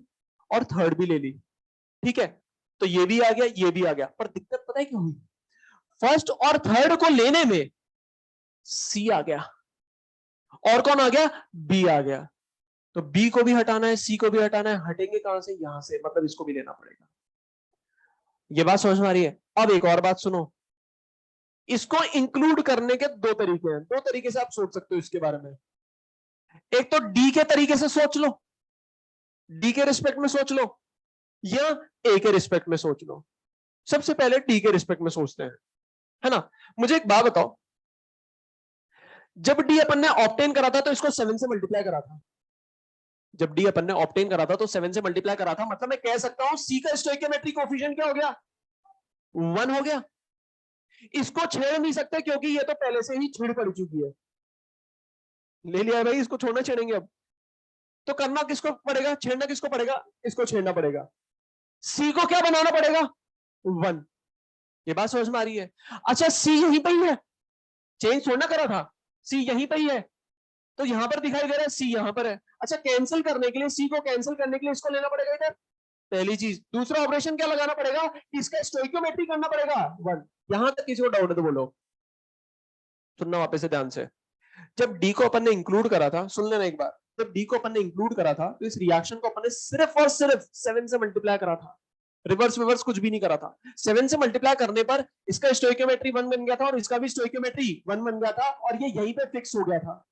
और थर्ड भी ले ली, ठीक है? तो ये भी आ गया, ये भी आ गया, पर दिक्कत पता है क्या हुई? फर्स्ट और थर्ड को लेने में सी आ गया, और कौन आ गया? बी आ गया। तो बी को भी हटाना है, सी को भी हटाना है, हटेंगे कहां से? यहां से, मतलब इसको भी लेना पड़ेगा। ये बात समझ में आ रही है? अब एक और बात सुनो, इसको इंक्लूड करने के दो तरीके हैं, दो तरीके से आप सोच सकते हो इसके बारे में। एक तो डी के तरीके से सोच लो, डी के रिस्पेक्ट में सोच लो, या ए के रिस्पेक्ट में सोच लो। सबसे पहले डी के रिस्पेक्ट में सोचते हैं, है ना? मुझे एक बात बताओ, जब डी अपन ने ऑब्टेन करा था तो इसको 7 से मल्टीप्लाई करा था। जब डी अपन ने ऑब्टेन करा था तो 7 से मल्टीप्लाई करा था, मतलब मैं कह सकता हूं सी का स्टोइकियोमेट्रिक कोएफिशिएंट क्या हो गया? 1 हो गया। इसको छेड़ नहीं सकते क्योंकि ये तो पहले से ही छेड़ पड़ चुकी है। ले लिया है भाई, इसको छोड़ना छेड़ेंगे अब? तो करना किसको पड़ेगा? छेड़ना किसको पड़ेगा? इसको छेड़ना पड़ेगा। सी को क्या बनाना पड़ेगा? 1। ये बात समझ में आ रही है? अच्छा, सी यहीं पर ही है, चेंज थोड़ा करा था, सी यहीं पर ही है, तो यहां पर दिखाई दे रहा है सी यहां पर है। अच्छा, कैंसिल करने के लिए, सी को कैंसिल करने के लिए इसको लेना पड़ेगा इधर, पहली चीज। दूसरा ऑपरेशन क्या लगाना पड़ेगा? इसका स्टोइकियोमेट्री करना पड़ेगा 1। यहां तक किसी को डाउट है तो बोलो। सुनना वापस से ध्यान से। जब डी को अपन ने इंक्लूड करा था, सुन लेना एक बार, जब डी को अपन ने इंक्लूड करा था तो इस रिएक्शन को अपन ने सिर्फ और सिर्फ 7 से मल्टीप्लाई करा था, रिवर्स रिवर्स कुछ भी नहीं करा था। 7 से मल्टीप्लाई करने पर इसका स्टोइकियोमेट्री 1 बन गया था और इसका भी स्टोइकियोमेट्री 1 बन गया था, और ये यहीं पे फिक्स हो गया था।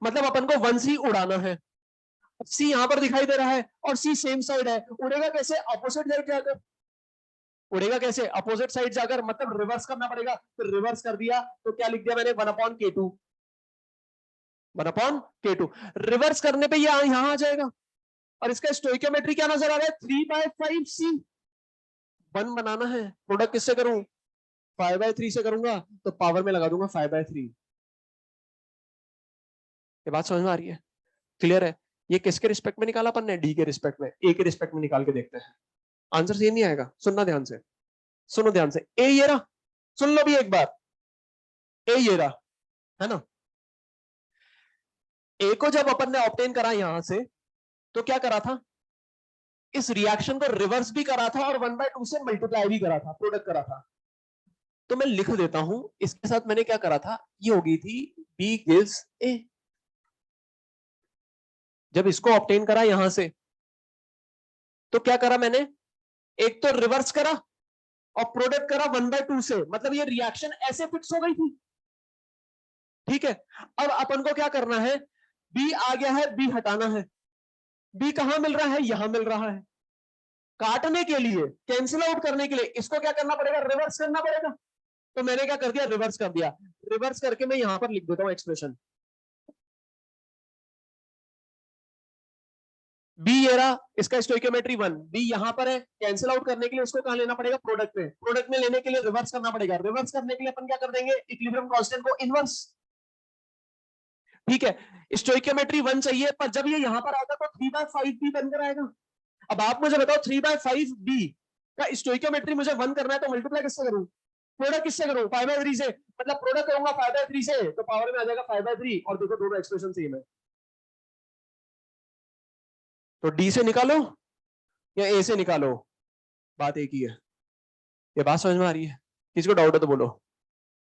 मतलब अपन को 1 ही उड़ाना है। सी यहां पर दिखाई दे रहा है और सी सेम साइड है, उड़ेगा कैसे? अपोजिट साइड जाकर। उड़ेगा कैसे? अपोजिट साइड जाकर, मतलब रिवर्स करना पड़ेगा। तो रिवर्स कर दिया तो क्या लिख दिया मैंने? 1/K2। 1/K2 रिवर्स करने पे ये यहां आ जाएगा, और इसका स्टोइकियोमेट्री क्या नजर आ रहा है? 3/5C। 1 बनाना है, प्रोडक्ट किससे करूं? 5/3 से करूंगा, तो पावर में लगा दूंगा 5/3। ये बात समझ में आ रही है? क्लियर है? ये किसके रिस्पेक्ट में निकाला अपन ने? डी के रिस्पेक्ट में। ए के रिस्पेक्ट में निकाल के देखते हैं, आंसर सही नहीं आएगा। सुनना ध्यान से, सुनो ध्यान से। ए ये रहा, सुन लो भी एक बार, ए ये रहा, है ना। ए को जब अपन ने ऑब्टेन करा यहां से, तो क्या करा था? इस रिएक्शन को रिवर्स भी करा था और 1/2 से मल्टीप्लाई भी करा था, प्रोडक्ट करा था। तो मैं लिख देता हूं, इसके साथ मैंने क्या करा था, ये हो गई थी बी गिव्स ए। जब इसको ऑब्टेन करा यहां से, तो क्या करा मैंने? एक तो रिवर्स करा और प्रोडक्ट करा 1/2 से, मतलब ये रिएक्शन ऐसे फिक्स हो गई थी। ठीक है, अब अपन को क्या करना है? बी आ गया है, बी हटाना है। बी कहां मिल रहा है? यहां मिल रहा है। काटने के लिए, कैंसिल आउट करने के लिए इसको क्या करना पड़ेगा? रिवर्स करना पड़ेगा। तो मैंने क्या कर दिया? रिवर्स कर दिया। रिवर्स करके मैं यहां पर लिख देता हूं एक्सप्रेशन। बी ये रहा, इसका स्टोइकियोमेट्री 1, बी यहां पर है। कैंसिल आउट करने के लिए इसको कहां लेना पड़ेगा? प्रोडक्ट में। प्रोडक्ट में लेने के लिए रिवर्स करना पड़ेगा। रिवर्स करने के लिए अपन क्या कर देंगे? इक्विलिब्रियम कांस्टेंट को इनवर्स। ठीक है, स्टोइकियोमेट्री 1 चाहिए, पर जब ये यहां पर आएगा तो 3/5 बी बनकर आएगा। अब आप मुझे बताओ, 3/5 बी का स्टोइकियोमेट्री मुझे 1 करना है, तो मल्टीप्लाई किससे करूं? प्रोडक्ट किससे करूं? 5/3 से। मतलब प्रोडक्ट करूंगा 5/3 से, तो पावर में आ जाएगा 5/3। और देखो दोनों एक्सप्रेशन सेम है, तो डी से निकालो या ए से निकालो, बात एक ही है। ये बात समझ में आ रही है? किसी को डाउट है तो बोलो,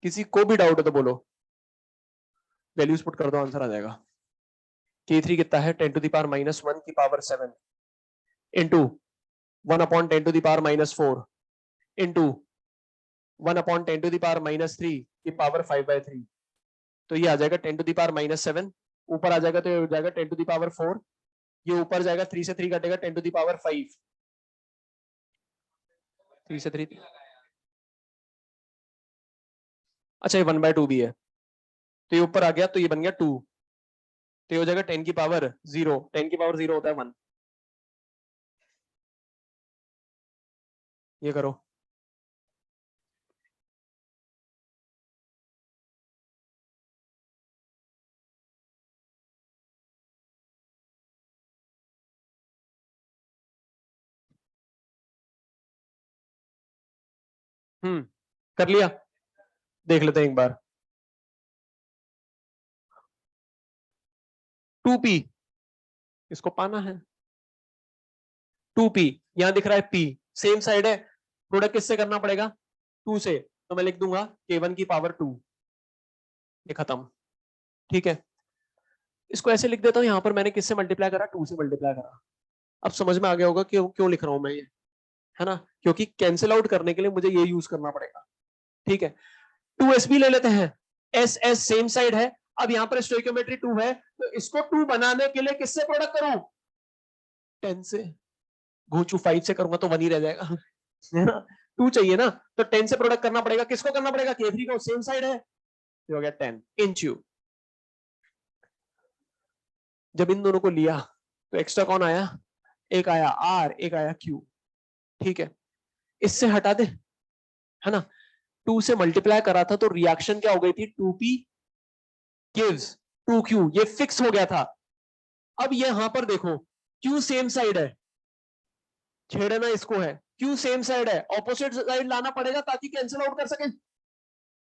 किसी को भी डाउट है तो बोलो। वैल्यूज पुट कर दो, आंसर आ जाएगा। K3 कितना है? 10⁻⁻1 की पावर 7 इंटू 1/10⁻⁴ इंटू 1/10⁻³ की पावर 5/3। तो ये आ जाएगा 10⁻⁻7, ऊपर आ जाएगा तो ये हो जाएगा 10⁻⁴। ये ऊपर जाएगा, 3 से 3 कटेगा, 10⁵, 3 से 3। अच्छा, ये 1/2 भी है, तो ये ऊपर आ गया, तो ये बन गया 2। तो ये हो जाएगा 10⁻0। 10⁻0 होता है 1। ये करो। कर लिया? देख लेते हैं एक बार। 2p इसको पाना है। 2p यहां दिख रहा है, p सेम साइड है, प्रोडक्ट किससे करना पड़ेगा? 2 से। तो मैं लिख दूंगा k1 की पावर 2। ये खत्म। ठीक है, इसको ऐसे लिख देता हूं, यहां पर मैंने किससे मल्टीप्लाई करा? 2 से मल्टीप्लाई करा। अब समझ में आ गया होगा क्यों क्यों लिख रहा हूं मैं ये, है ना? क्योंकि कैंसिल आउट करने के लिए मुझे ये यूज करना पड़ेगा। ठीक है, 2s भी ले लेते हैं। एस एस सेम साइड है। अब यहां पर स्टोइकियोमेट्री 2 है, तो इसको 2 बनाने के लिए किससे प्रोडक्ट करूं? 10 से। घूचू 5 से करूंगा तो 1 ही रह जाएगा, है ना? 2 चाहिए ना, तो 10 से प्रोडक्ट करना पड़ेगा। किसको करना पड़ेगा? K3 को, सेम साइड है। तो हो गया 10 इंचू। जब इन दोनों को लिया तो एक्स्ट्रा कौन आया? एक आया R, एक आया Q। ठीक है, इससे हटा दे, है ना? 2 से मल्टीप्लाई करा था, तो रिएक्शन क्या हो गई थी? 2p gives 2q। ये फिक्स हो गया था। अब यहां पर देखो, Q सेम साइड है, छेड़ना इसको है। Q सेम साइड है, ऑपोजिट साइड लाना पड़ेगा ताकि कैंसिल आउट कर सके।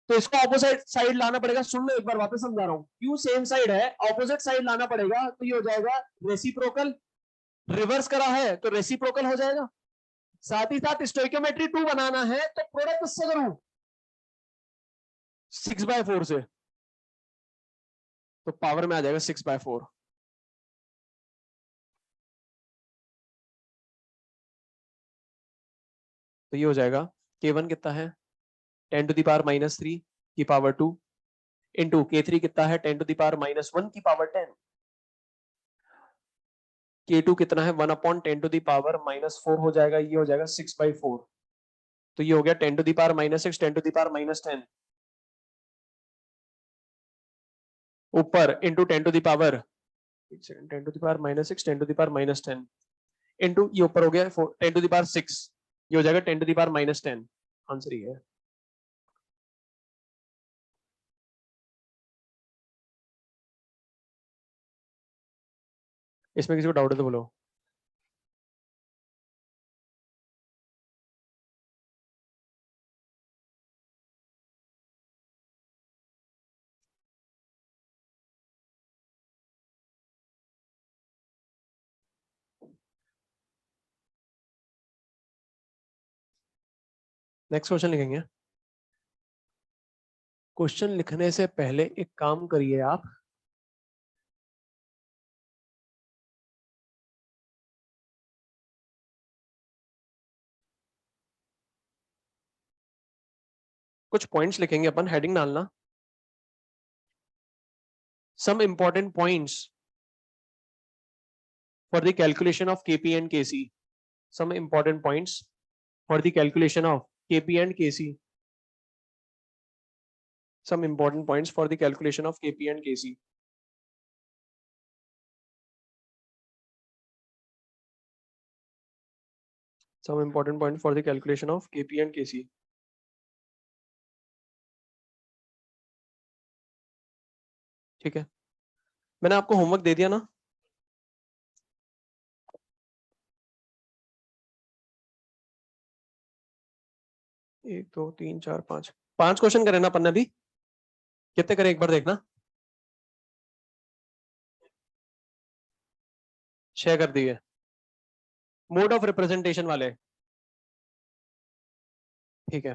तो इसको ऑपोजिट साइड लाना पड़ेगा। सुन लो एक बार, वापस समझा रहा हूं। Q सेम साइड है, ऑपोजिट साइड लाना पड़ेगा, तो ये हो जाएगा रेसिप्रोकल। रिवर्स करा है तो रेसिप्रोकल हो जाएगा। साथ ही साथ स्टोइकियोमेट्री 2 बनाना है, तो प्रोडक्ट किससे करूं? 6/4 से। तो पावर में आ जाएगा 6/4। तो ये हो जाएगा K1 कितना है? 10⁻³ की पावर 2 इंटू K3 कितना है? 10⁻⁻1 की पावर 10। K2 कितना है? 1/10⁻⁻4 हो जाएगा, ये हो जाएगा 6/4। तो ये हो गया 10⁻⁻6, 10⁻⁻10 ऊपर इंटू 10⁻, 10⁻⁻6, 10⁻⁻10 इंटू ये ऊपर हो गया 10⁻6। ये हो जाएगा 10⁻10। आंसर ये है। इसमें किसी को डाउट है तो बोलो। नेक्स्ट क्वेश्चन लिखेंगे। क्वेश्चन लिखने से पहले एक काम करिए आप, कुछ पॉइंट्स लिखेंगे अपन, हेडिंग डालना some important points for the calculation of KP and KC. Some important points for the calculation of KP and KC. Some important points for the calculation of KP and KC. Some important point for the calculation of KP and KC. ठीक है, मैंने आपको homework दे दिया ना? एक दो तीन चार पांच, पांच क्वेश्चन करे ना अपन ने अभी? कितने करे एक बार देखना। 6 कर दिए। मोड ऑफ रिप्रेजेंटेशन वाले, ठीक है।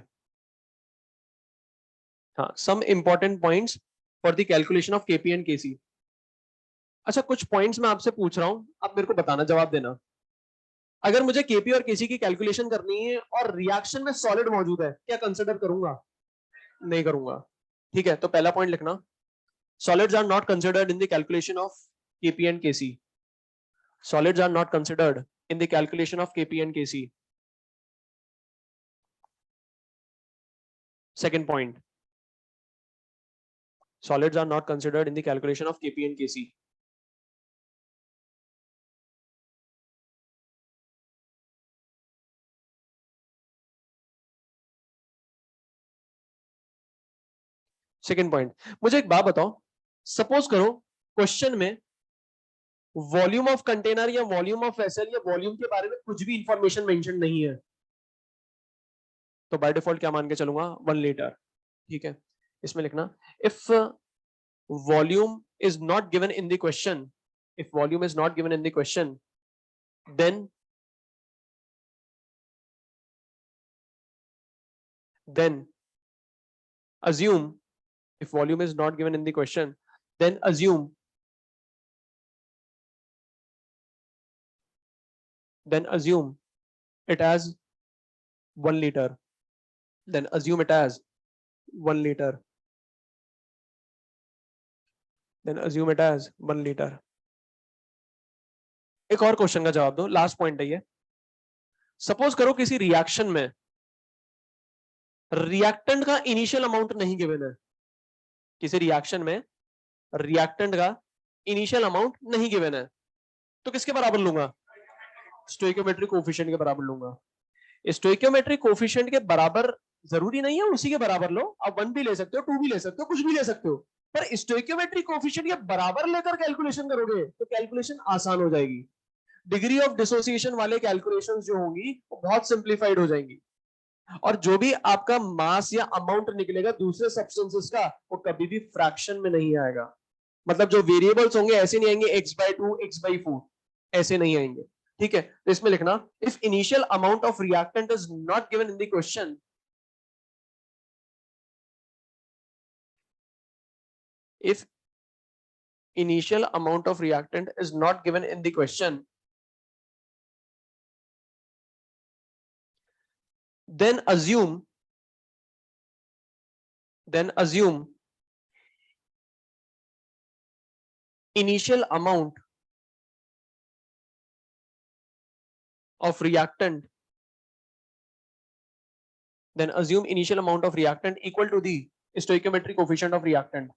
हाँ, some important points for the calculation of KP and KC. अच्छा, कुछ पॉइंट्स मैं आपसे पूछ रहा हूं, आप मेरे को बताना, जवाब देना। अगर मुझे केपी और केसी की कैलकुलेशन करनी है और रिएक्शन में सॉलिड मौजूद है, क्या कंसिडर करूंगा? नहीं करूंगा। ठीक है, तो पहला पॉइंट लिखना, solids are not considered in the calculation of kp and kc. Solids are not considered in the calculation of kp and kc. Second point, solids are not considered in the calculation of kp and kc. Second point, मुझे एक बात बताओ, suppose करो question में volume of container या volume of vessel या volume के बारे में कुछ भी इंफॉर्मेशन मेंशन नहीं है, तो बाय डिफॉल्ट क्या मान के चलूंगा? 1 लीटर। ठीक है, इसमें लिखना, if volume is not given in the question, if volume is not given in the question, then assume, if volume is not given in the question, then assume it as 1 liter. Then assume it as 1 liter. Then assume it as 1 liter. एक और question का जवाब दो, last point है ये। Suppose करो किसी reaction में रिएक्टेंट का इनिशियल अमाउंट नहीं गिवन है, किसी रिएक्शन में रिएक्टेंट का इनिशियल अमाउंट नहीं गिवन है, तो किसके बराबर लूंगा? स्टोइकोमेट्रिक कोफिशिएंट के बराबर लूंगा। स्टोइकोमेट्रिक कोफिशिएंट के बराबर जरूरी नहीं है उसी के बराबर लो, आप 1 भी ले सकते हो, 2 भी ले सकते हो, कुछ भी ले सकते हो, पर स्टोइकोमेट्रिक कोफिशिएंट के बराबर लेकर कैलकुलेशन करोगे तो कैलकुलेशन आसान हो जाएगी। डिग्री ऑफ डिसोसिएशन वाले कैलकुलेशंस जो होंगी वो बहुत सिंप्लीफाइड हो जाएंगी, और जो भी आपका मास या अमाउंट निकलेगा दूसरे सब्सटेंसेस का, वो कभी भी फ्रैक्शन में नहीं आएगा। मतलब जो वेरिएबल्स होंगे ऐसे नहीं आएंगे x/2 x/4, ऐसे नहीं आएंगे। ठीक है, तो इसमें लिखना, if initial amount of reactant is not given in the question, if initial amount of reactant is not given in the question, then assume initial amount of reactant, then assume initial amount of reactant equal to the stoichiometric coefficient of reactant.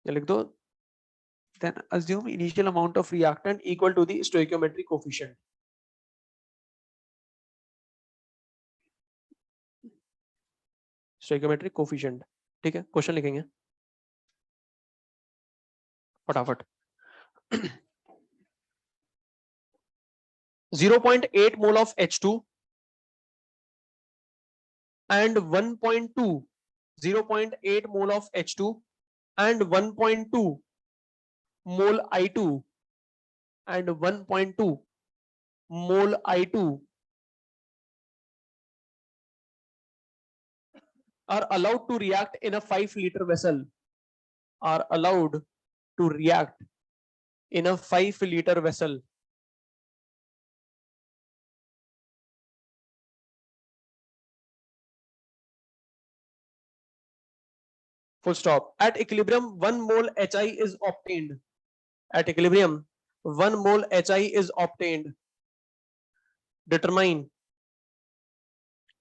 ये लिख दो, then assume initial amount of reactant equal to the stoichiometric coefficient. Stoichiometric coefficient. ठीक है, question लिखेंगे फटाफट। 0.8 mole of H2 and 1.2, 0.8 mole of H2 and 1.2 mole I2 and 1.2 mole I2 are allowed to react in a 5-liter vessel, are allowed to react in a 5-liter vessel. Full stop. At equilibrium, 1 mole HI is obtained. At equilibrium, 1 mole HI is obtained. Determine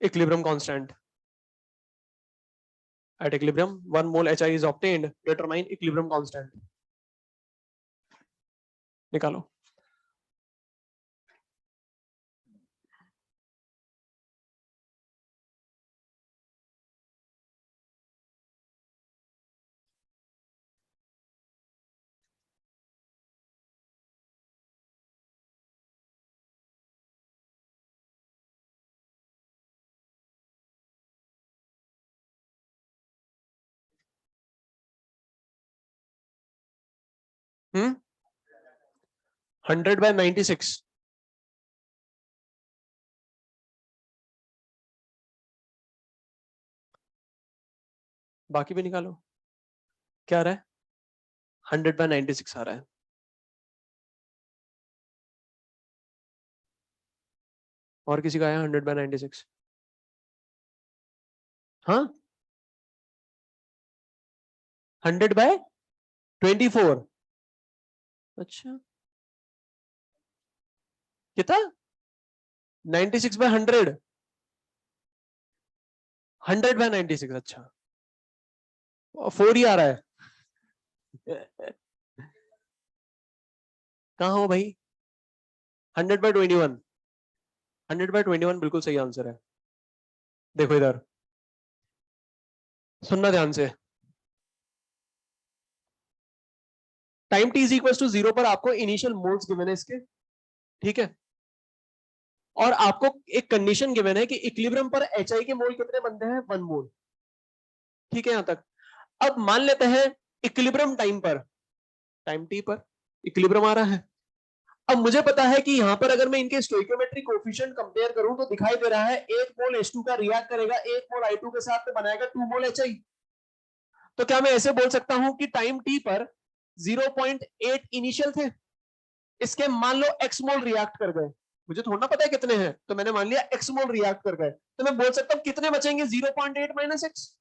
equilibrium constant. At equilibrium, 1 mole HI is obtained. Determine equilibrium constant. निकालो. हम्म 100/96. बाकी भी निकालो. क्या आ रहा है? 100/96 आ रहा है. और किसी का आया 100/96? हाँ 100/24. अच्छा कितना? 96/100. 100/96. अच्छा 4 ही आ रहा है. कहाँ हो भाई? 100/21. 100/21 बिल्कुल सही आंसर है. देखो इधर, सुनना ध्यान से. Time t is equal to 0 पर आपको इनिशियल मोल्स गिवन है इसके, ठीक है, और आपको एक कंडीशन गिवन है कि इक्विलिब्रियम पर HI के मोल कितने बनते हैं? 1 मोल. ठीक है यहां तक. अब मान लेते हैं इक्विलिब्रियम टाइम पर, टाइम t पर इक्विलिब्रियम आ रहा है. अब मुझे पता है कि यहां पर अगर मैं इनके स्टोइकियोमेट्रिक कोएफिशिएंट कंपेयर करूं तो दिखाई दे रहा है 1 मोल H2 का रिएक्ट करेगा 1 मोल I2 के साथ, तो बनाएगा 2 मोल HI. तो क्या मैं ऐसे बोल सकता हूं कि टाइम t पर 0.8 इनिशियल थे, इसके मान लो x मोल रिएक्ट कर गए, मुझे थोड़ा पता है कितने हैं, तो मैंने मान लिया x मोल रिएक्ट कर गए, तो मैं बोल सकता हूं कितने बचेंगे? 0.8 माइनस x.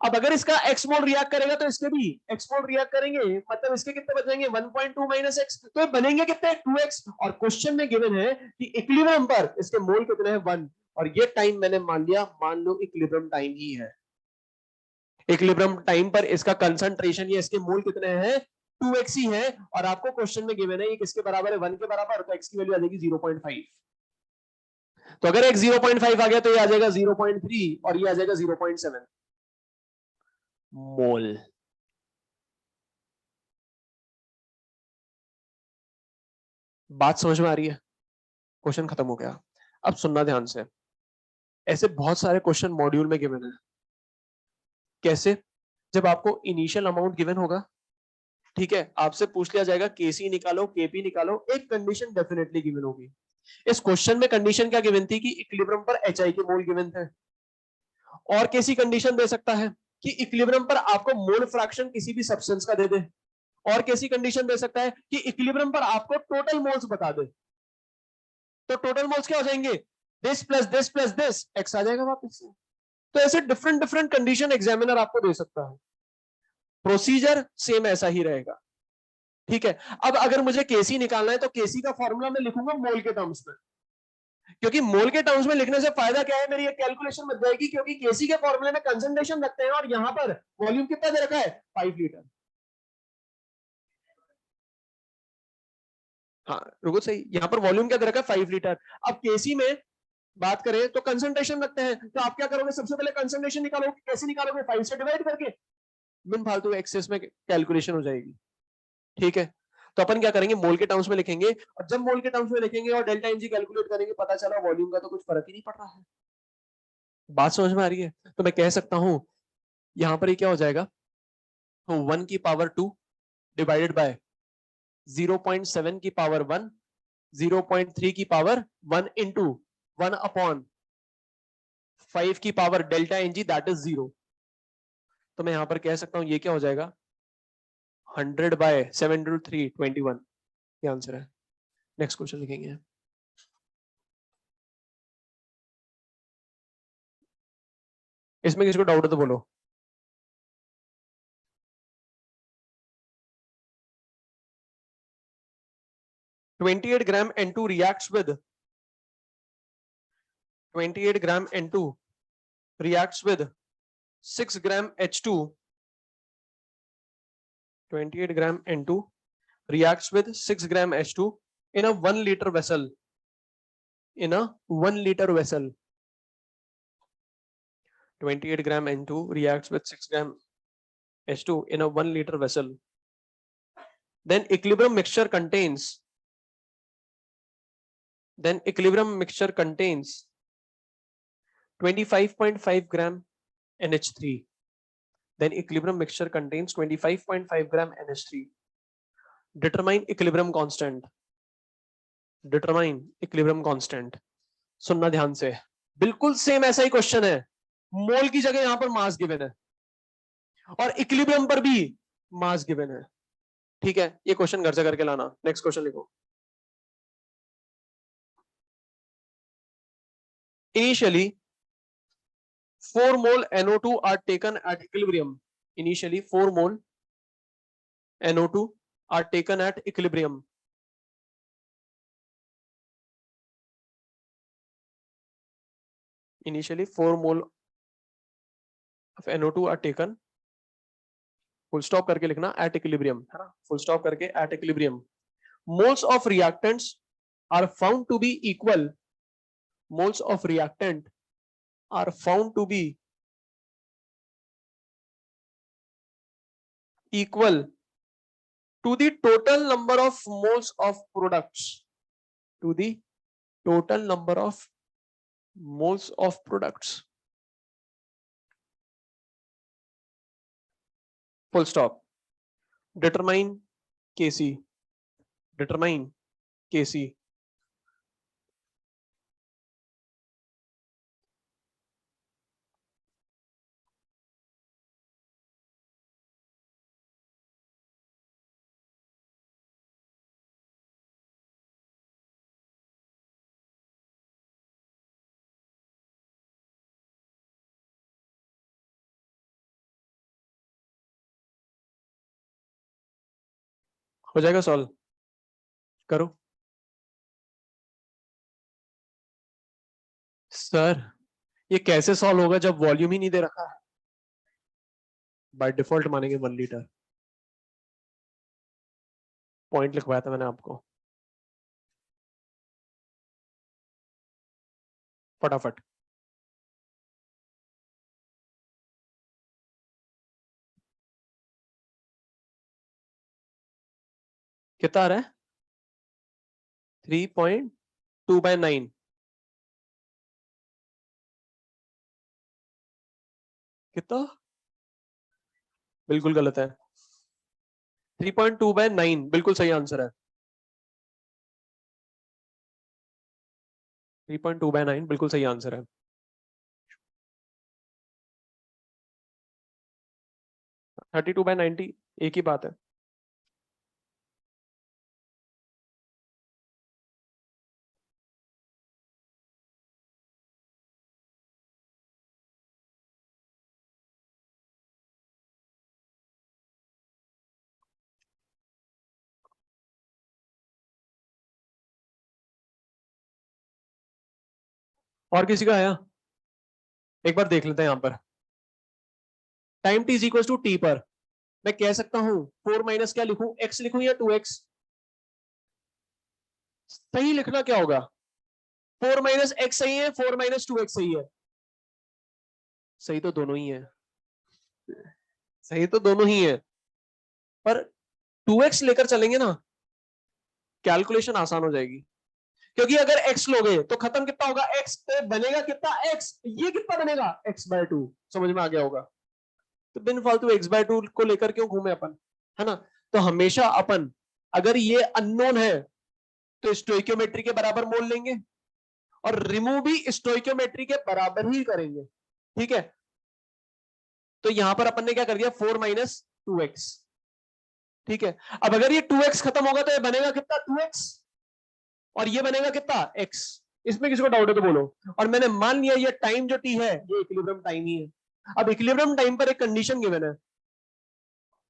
अब अगर इसका x मोल रिएक्ट करेगा तो इसके भी x मोल रिएक्ट करेंगे, मतलब इसके कितने बचेंगे? 1.2 माइनस x. तो बनेंगे कितने? 2x. और क्वेश्चन में गिवन है कि इक्विलिब्रियम पर इसके मोल कितने हैं? 1. और ये टाइम मैंने मान लिया, मान लो इक्विलिब्रियम टाइम ही है. इक्विलिब्रियम टाइम पर इसका कंसंट्रेशन या इसके मोल कितने हैं? 2x ही है. और आपको क्वेश्चन में गिवन है ये किसके बराबर है? 1 के बराबर. तो x की वैल्यू आ जाएगी 0.5. तो अगर एक 0.5 आ गया तो ये आ जाएगा 0.3 और ये आ जाएगा 0.7 मोल. बात समझ में आ रही है? क्वेश्चन खत्म हो गया. अब सुनना ध्यान से. ऐसे बहुत सारे क्वेश्चन मॉड्यूल में गिवन है. कैसे? जब आपको इनिशियल अमाउंट गिवन होगा, ठीक है, आपसे पूछ लिया जाएगा केसी निकालो, केपी निकालो, एक कंडीशन डेफिनेटली गिवन होगी. इस क्वेश्चन में कंडीशन क्या गिवन थी? कि इक्विलिब्रियम पर एचआई के मोल गिवन थे. और कैसी कंडीशन दे सकता है? कि इक्विलिब्रियम पर आपको मोल फ्रैक्शन किसी भी सब्सटेंस का दे दे. और कैसी कंडीशन दे सकता है? कि इक्विलिब्रियम पर आपको टोटल मोल्स बता दे. तो टोटल मोल्स क्या हो जाएंगे? This plus this plus this, X आ जाएगा वापस से. तो ऐसे डिफरेंट डिफरेंट कंडीशन एग्जामिनर आपको दे सकता है. प्रोसीजर सेम ऐसा ही रहेगा. ठीक है. अब अगर मुझे केसी निकालना है तो केसी का फॉर्मूला मैं लिखूंगा मोल के टर्म्स में, क्योंकि मोल के टर्म्स में लिखने से फायदा क्या है? मेरी एक कैलकुलेशन बच जाएगी, क्योंकि केसी के फॉर्मूले में कंसंट्रेशन रखते हैं और यहां पर वॉल्यूम कितना दे रखा है? 5 लीटर. हाँ रुको सही, यहां पर वॉल्यूम क्या दे रखा है? 5 लीटर. अब केसी में बात करें तो कंसंट्रेशन रखते हैं, तो आप क्या करोगे? सबसे पहले कंसंट्रेशन निकालोगे. कैसे निकालोगे? 5 से डिवाइड करके. बिन फालतू एक्सेस में कैलकुलेशन हो जाएगी. ठीक है. तो अपन क्या करेंगे, मोल के टर्म्स में लिखेंगे, और जब मोल के टर्म्स में लिखेंगे और डेल्टा एनजी कैलकुलेट करेंगे, पता चला वॉल्यूम का तो कुछ फर्क ही नहीं पड़ रहा है। बात समझ में आ रही है? तो मैं कह सकता हूं यहां पर ये क्या हो जाएगा, तो 1 की पावर 2 डिवाइडेड बाय 0.7 की पावर 1, 0.3 की पावर 1 इंटू 1 अपॉन 5 की power delta NG that is 0। तो मैं यहां पर कह सकता हूं ये क्या हो जाएगा, 100 बाय 7 इंटू 3 21। ये आंसर है। नेक्स्ट क्वेश्चन लिखेंगे। इसमें किसी को डाउट है तो बोलो। 28 gram N2 reacts with 28 gram N2 reacts with 6 gram H2. 28 gram N2 reacts with 6 gram H2 in a 1 liter vessel. In a 1 liter vessel. 28 gram N2 reacts with 6 gram H2 in a 1 liter vessel. Then equilibrium mixture contains. Then equilibrium mixture contains 25.5 gram NH3. Then equilibrium mixture contains 25.5 gram NH3. Determine equilibrium constant. Determine equilibrium constant. सुनना ध्यान से, बिल्कुल same ऐसा ही question है। मोल की जगह यहां पर मास गिवन है और इक्विलिब्रियम पर भी मास गिवन है। ठीक है, ये क्वेश्चन घर से करके लाना। नेक्स्ट क्वेश्चन लिखो। Initially 4 mole NO2 are taken at equilibrium. Initially 4 mole NO2 are taken at equilibrium. Initially 4 mole of NO2 are taken, full stop करके लिखना, at equilibrium, है ना, full stop करके at equilibrium. Moles of reactants are found to be equal. Moles of reactant are found to be equal to the total number of moles of products. To the total number of moles of products. Full stop. Determine Kc. Determine Kc. हो जाएगा solve, करो। Sir ये कैसे solve होगा जब volume ही नहीं दे रखा है? बाय डिफॉल्ट मानेंगे 1 लीटर। पॉइंट लिखवाया था मैंने आपको, फटाफट। कितना आ रहा है? 3.2/9। कितना? बिल्कुल गलत है। 3.2/9 बिल्कुल सही आंसर है। 3.2/9 बिल्कुल सही आंसर है। 32/90 एक ही बात है। और किसी का आया? एक बार देख लेते हैं यहां पर। Time t equal to T पर मैं कह सकता हूं 4 माइनस क्या लिखूं, x लिखूं या 2x? सही लिखना क्या होगा? 4 माइनस एक्स सही है, 4 माइनस 2x सही है? सही तो दोनों ही है। सही तो दोनों ही है, पर 2x लेकर चलेंगे ना कैलकुलेशन आसान हो जाएगी, क्योंकि अगर x लोगे तो खत्म कितना होगा, x पे बनेगा कितना, x, ये कितना बनेगा, x/2। समझ में आ गया होगा। तो बिन फालतू x/2 को लेकर क्यों घूमे अपन, है ना। तो हमेशा अपन अगर ये अननोन है तो स्टोइकियोमेट्री के बराबर मोल लेंगे और रिमूव भी स्टोइकियोमेट्री के बराबर ही करेंगे, ठीक है। तो यहां पर अपन ने क्या कर दिया, 4 - 2x, ठीक है। अब अगर ये 2x खत्म होगा तो ये बनेगा कितना, 2x, और ये बनेगा कितना, x। इसमें किसी को डाउट है तो बोलो। और मैंने मान लिया ये टाइम जो t है ये इक्विलिब्रियम टाइम ही है। अब इक्विलिब्रियम टाइम पर एक कंडीशन गिवन है,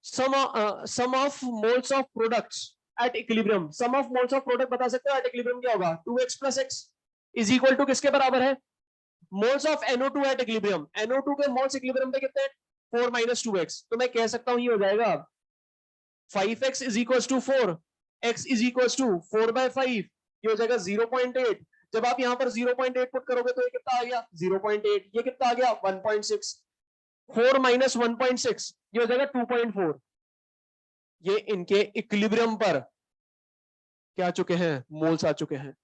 sum of moles of products at equilibrium. Sum of moles of product बता सकते हो एट इक्विलिब्रियम क्या होगा, 2x + x is equal to किसके बराबर है, moles of NO2 at equilibrium. NO2 के मोल्स इक्विलिब्रियम पे कितने हैं, 4 - 2x। तो मैं कह सकता हूं ये हो जाएगा 5x is equal to 4, x is equal to 4/5, ये हो जाएगा 0.8। जब आप यहां पर 0.8 पुट करोगे तो ये कितना आ गया, 0.8, ये कितना आ गया, 1.6, 4 - 1.6 ये हो जाएगा 2.4। ये इनके इक्विलिब्रियम पर क्या आ चुके हैं, मोल्स आ चुके हैं।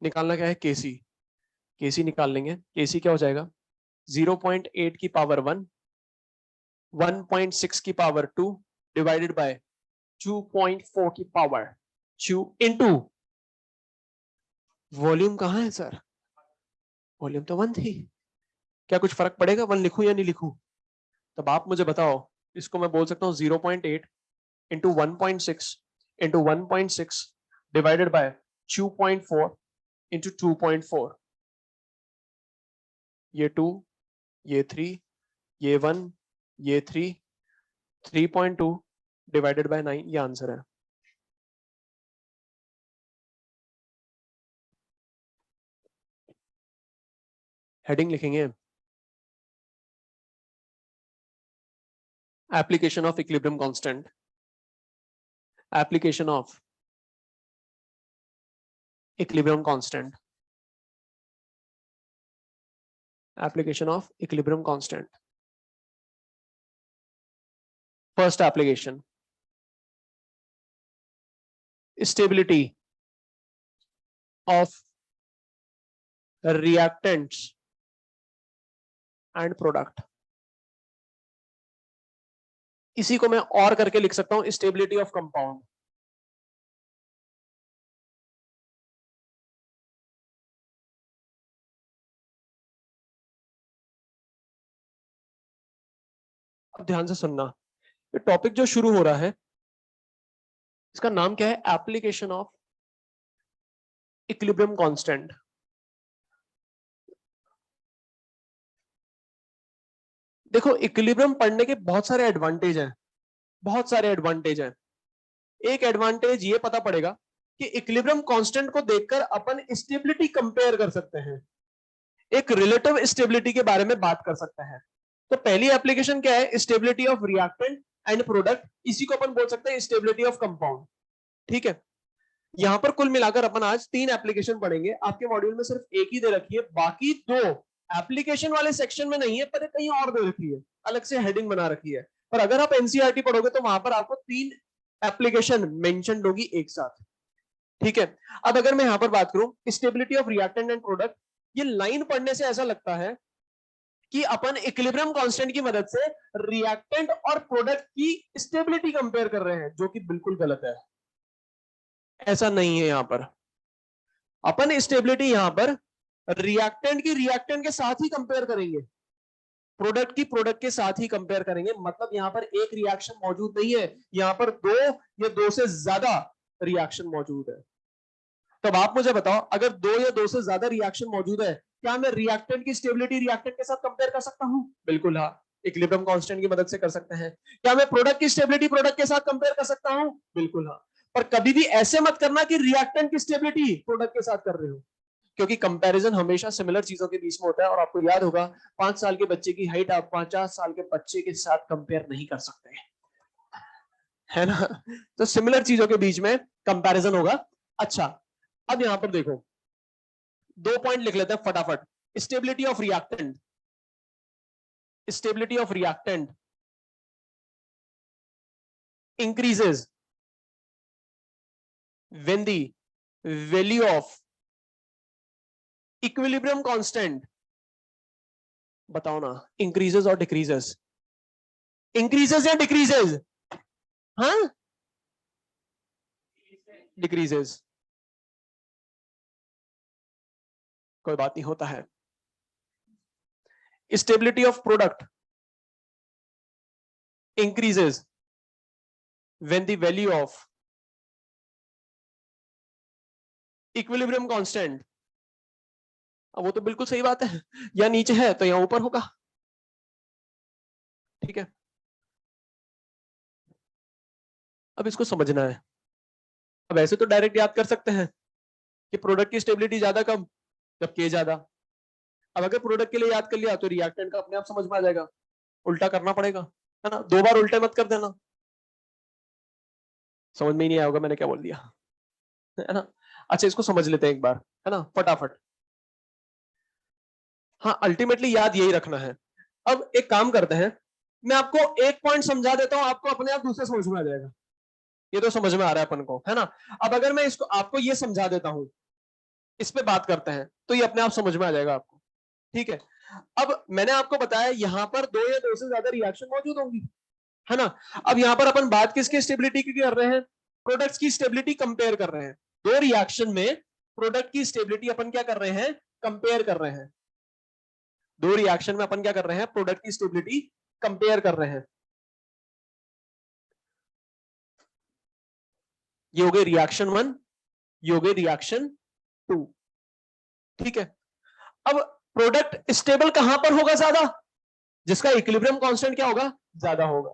निकालना क्या है, केसी। केसी निकाल लेंगे, केसी क्या हो जाएगा, 0.8 की पावर 1, 1.6 की पावर 2 डिवाइडेड बाय 2.4 की पावर 2 इंटू वॉल्यूम कहां है सर, वॉल्यूम तो 1 थी। क्या कुछ फर्क पड़ेगा 1 लिखूं या नहीं लिखूं, तब आप मुझे बताओ। इसको मैं बोल सकता हूं 0.8 into 1.6 into 1.6 divided by 2.4 into 2.4, ये 2, ये 3, ये 1, ये 3, 3.2 डिवाइडेड बाय 9, ये आंसर है। हेडिंग लिखेंगे, application of equilibrium constant, application of equilibrium constant, application of equilibrium constant. First application, stability of reactants and product. इसी को मैं और करके लिख सकता हूं, स्टेबिलिटी ऑफ कंपाउंड। अब ध्यान से सुनना, ये टॉपिक जो शुरू हो रहा है इसका नाम क्या है, एप्लीकेशन ऑफ इक्विलिब्रियम कांस्टेंट। देखो इक्विलिब्रियम पढ़ने के बहुत सारे एडवांटेज हैं, बहुत सारे एडवांटेज हैं। एक एडवांटेज ये पता पड़ेगा कि इक्विलिब्रियम कांस्टेंट को देखकर अपन स्टेबिलिटी कंपेयर कर सकते हैं, एक रिलेटिव स्टेबिलिटी के बारे में बात कर सकते हैं। तो पहली एप्लीकेशन क्या है, stability of reactant and product, इसी को अपन बोल सकते हैं स्टेबिलिटी ऑफ कंपाउंड, ठीक है। यहां पर कुल मिलाकर अपन आज 3 एप्लीकेशन पढ़ेंगे, आपके मॉड्यूल में सिर्फ एक ही दे रखी है, बाकी 2 एप्लीकेशन वाले सेक्शन में नहीं है पर कहीं और दे रखी है, अलग से हेडिंग बना रखी है। और अगर आप एनसीईआरटी पढ़ोगे तो वहां पर आपको 3 एप्लीकेशन मेंशन होगी एक साथ, ठीक है। अब अगर मैं यहां पर बात करूं stability of reactant and product, ये लाइन पढ़ने से ऐसा लगता है कि अपन इक्विलिब्रियम कांस्टेंट की मदद से रिएक्टेंट और प्रोडक्ट की स्टेबिलिटी कंपेयर कर रहे हैं, जो कि बिल्कुल गलत है। ऐसा नहीं है, यहां पर अपन स्टेबिलिटी यहां पर रिएक्टेंट की रिएक्टेंट के साथ ही कंपेयर करेंगे, प्रोडक्ट की प्रोडक्ट के साथ ही कंपेयर करेंगे। मतलब यहां पर एक रिएक्शन मौजूद नहीं है, यहां पर 2 या 2 से ज्यादा रिएक्शन मौजूद है। तब आप मुझे बताओ, अगर 2 या 2 से ज्यादा रिएक्शन मौजूद है, क्या मैं रिएक्टेंट की स्टेबिलिटी रिएक्टेंट के साथ कंपेयर कर सकता हूं, बिल्कुल हाँ, इक्विलिब्रियम कांस्टेंट की मदद से कर सकते हैं। क्या मैं प्रोडक्ट की स्टेबिलिटी प्रोडक्ट के साथ कंपेयर कर सकता हूं, बिल्कुल हाँ। पर कभी भी ऐसे मत करना कि रिएक्टेंट की स्टेबिलिटी प्रोडक्ट के साथ कर रहे हो, क्योंकि कंपैरिजन हमेशा सिमिलर चीजों के बीच में होता है। और आपको याद होगा 5 साल के बच्चे की हाइट आप 50 साल के बच्चे के साथ कंपेयर नहीं कर सकते, है ना। तो सिमिलर चीजों के बीच में कंपैरिजन होगा। अच्छा, अब यहां पर देखो 2 पॉइंट लिख लेते हैं फटाफट। Stability of reactant, stability of reactant increases when the value of equilibrium constant, बताओ ना, increases और decreases, increases या decreases? हाँ, decreases, कोई बात नहीं, होता है. Stability of product increases when the value of equilibrium constant, अब वो तो बिल्कुल सही बात है, या नीचे है तो यहां ऊपर होगा. ठीक है, अब इसको समझना है. अब ऐसे तो डायरेक्ट याद कर सकते हैं कि प्रोडक्ट की स्टेबिलिटी ज्यादा कम जब के ज्यादा. अब अगर प्रोडक्ट के लिए याद कर लिया तो रिएक्टेंट का अपने आप समझ में आ जाएगा, उल्टा करना पड़ेगा, है ना. 2 बार उल्टे मत कर देना, समझ में ही नहीं आया होगा मैंने क्या बोल दिया, है ना. अच्छा, इसको समझ लेते हैं एक बार, है ना, फटाफट. हाँ, अल्टीमेटली याद यही रखना है. अब एक काम करते हैं, मैं आपको एक पॉइंट समझा देता हूं, आपको अपने आप दूसरे समझ में आ जाएगा. ये तो समझ में आ रहा है अपन को, है ना. अब अगर मैं इसको आपको ये समझा देता हूं, इस पे बात करते हैं, तो ये अपने आप समझ में आ जाएगा आपको. ठीक है, अब मैंने आपको बताया यहां पर 2 या 2 से ज्यादा रिएक्शन मौजूद होंगी, है ना. अब यहां पर अपन बात किसकी स्टेबिलिटी की कर रहे हैं? प्रोडक्ट्स की स्टेबिलिटी कंपेयर कर रहे हैं. 2 रिएक्शन में प्रोडक्ट की स्टेबिलिटी अपन क्या कर रहे हैं? कंपेयर कर रहे हैं. 2 रिएक्शन में अपन क्या कर रहे हैं? प्रोडक्ट की स्टेबिलिटी कंपेयर कर रहे हैं. ये हो गए रिएक्शन 1, ये हो गए रिएक्शन 2. ठीक है, अब प्रोडक्ट स्टेबल कहां पर होगा ज्यादा? जिसका इक्विलिब्रियम कांस्टेंट क्या होगा? ज्यादा होगा.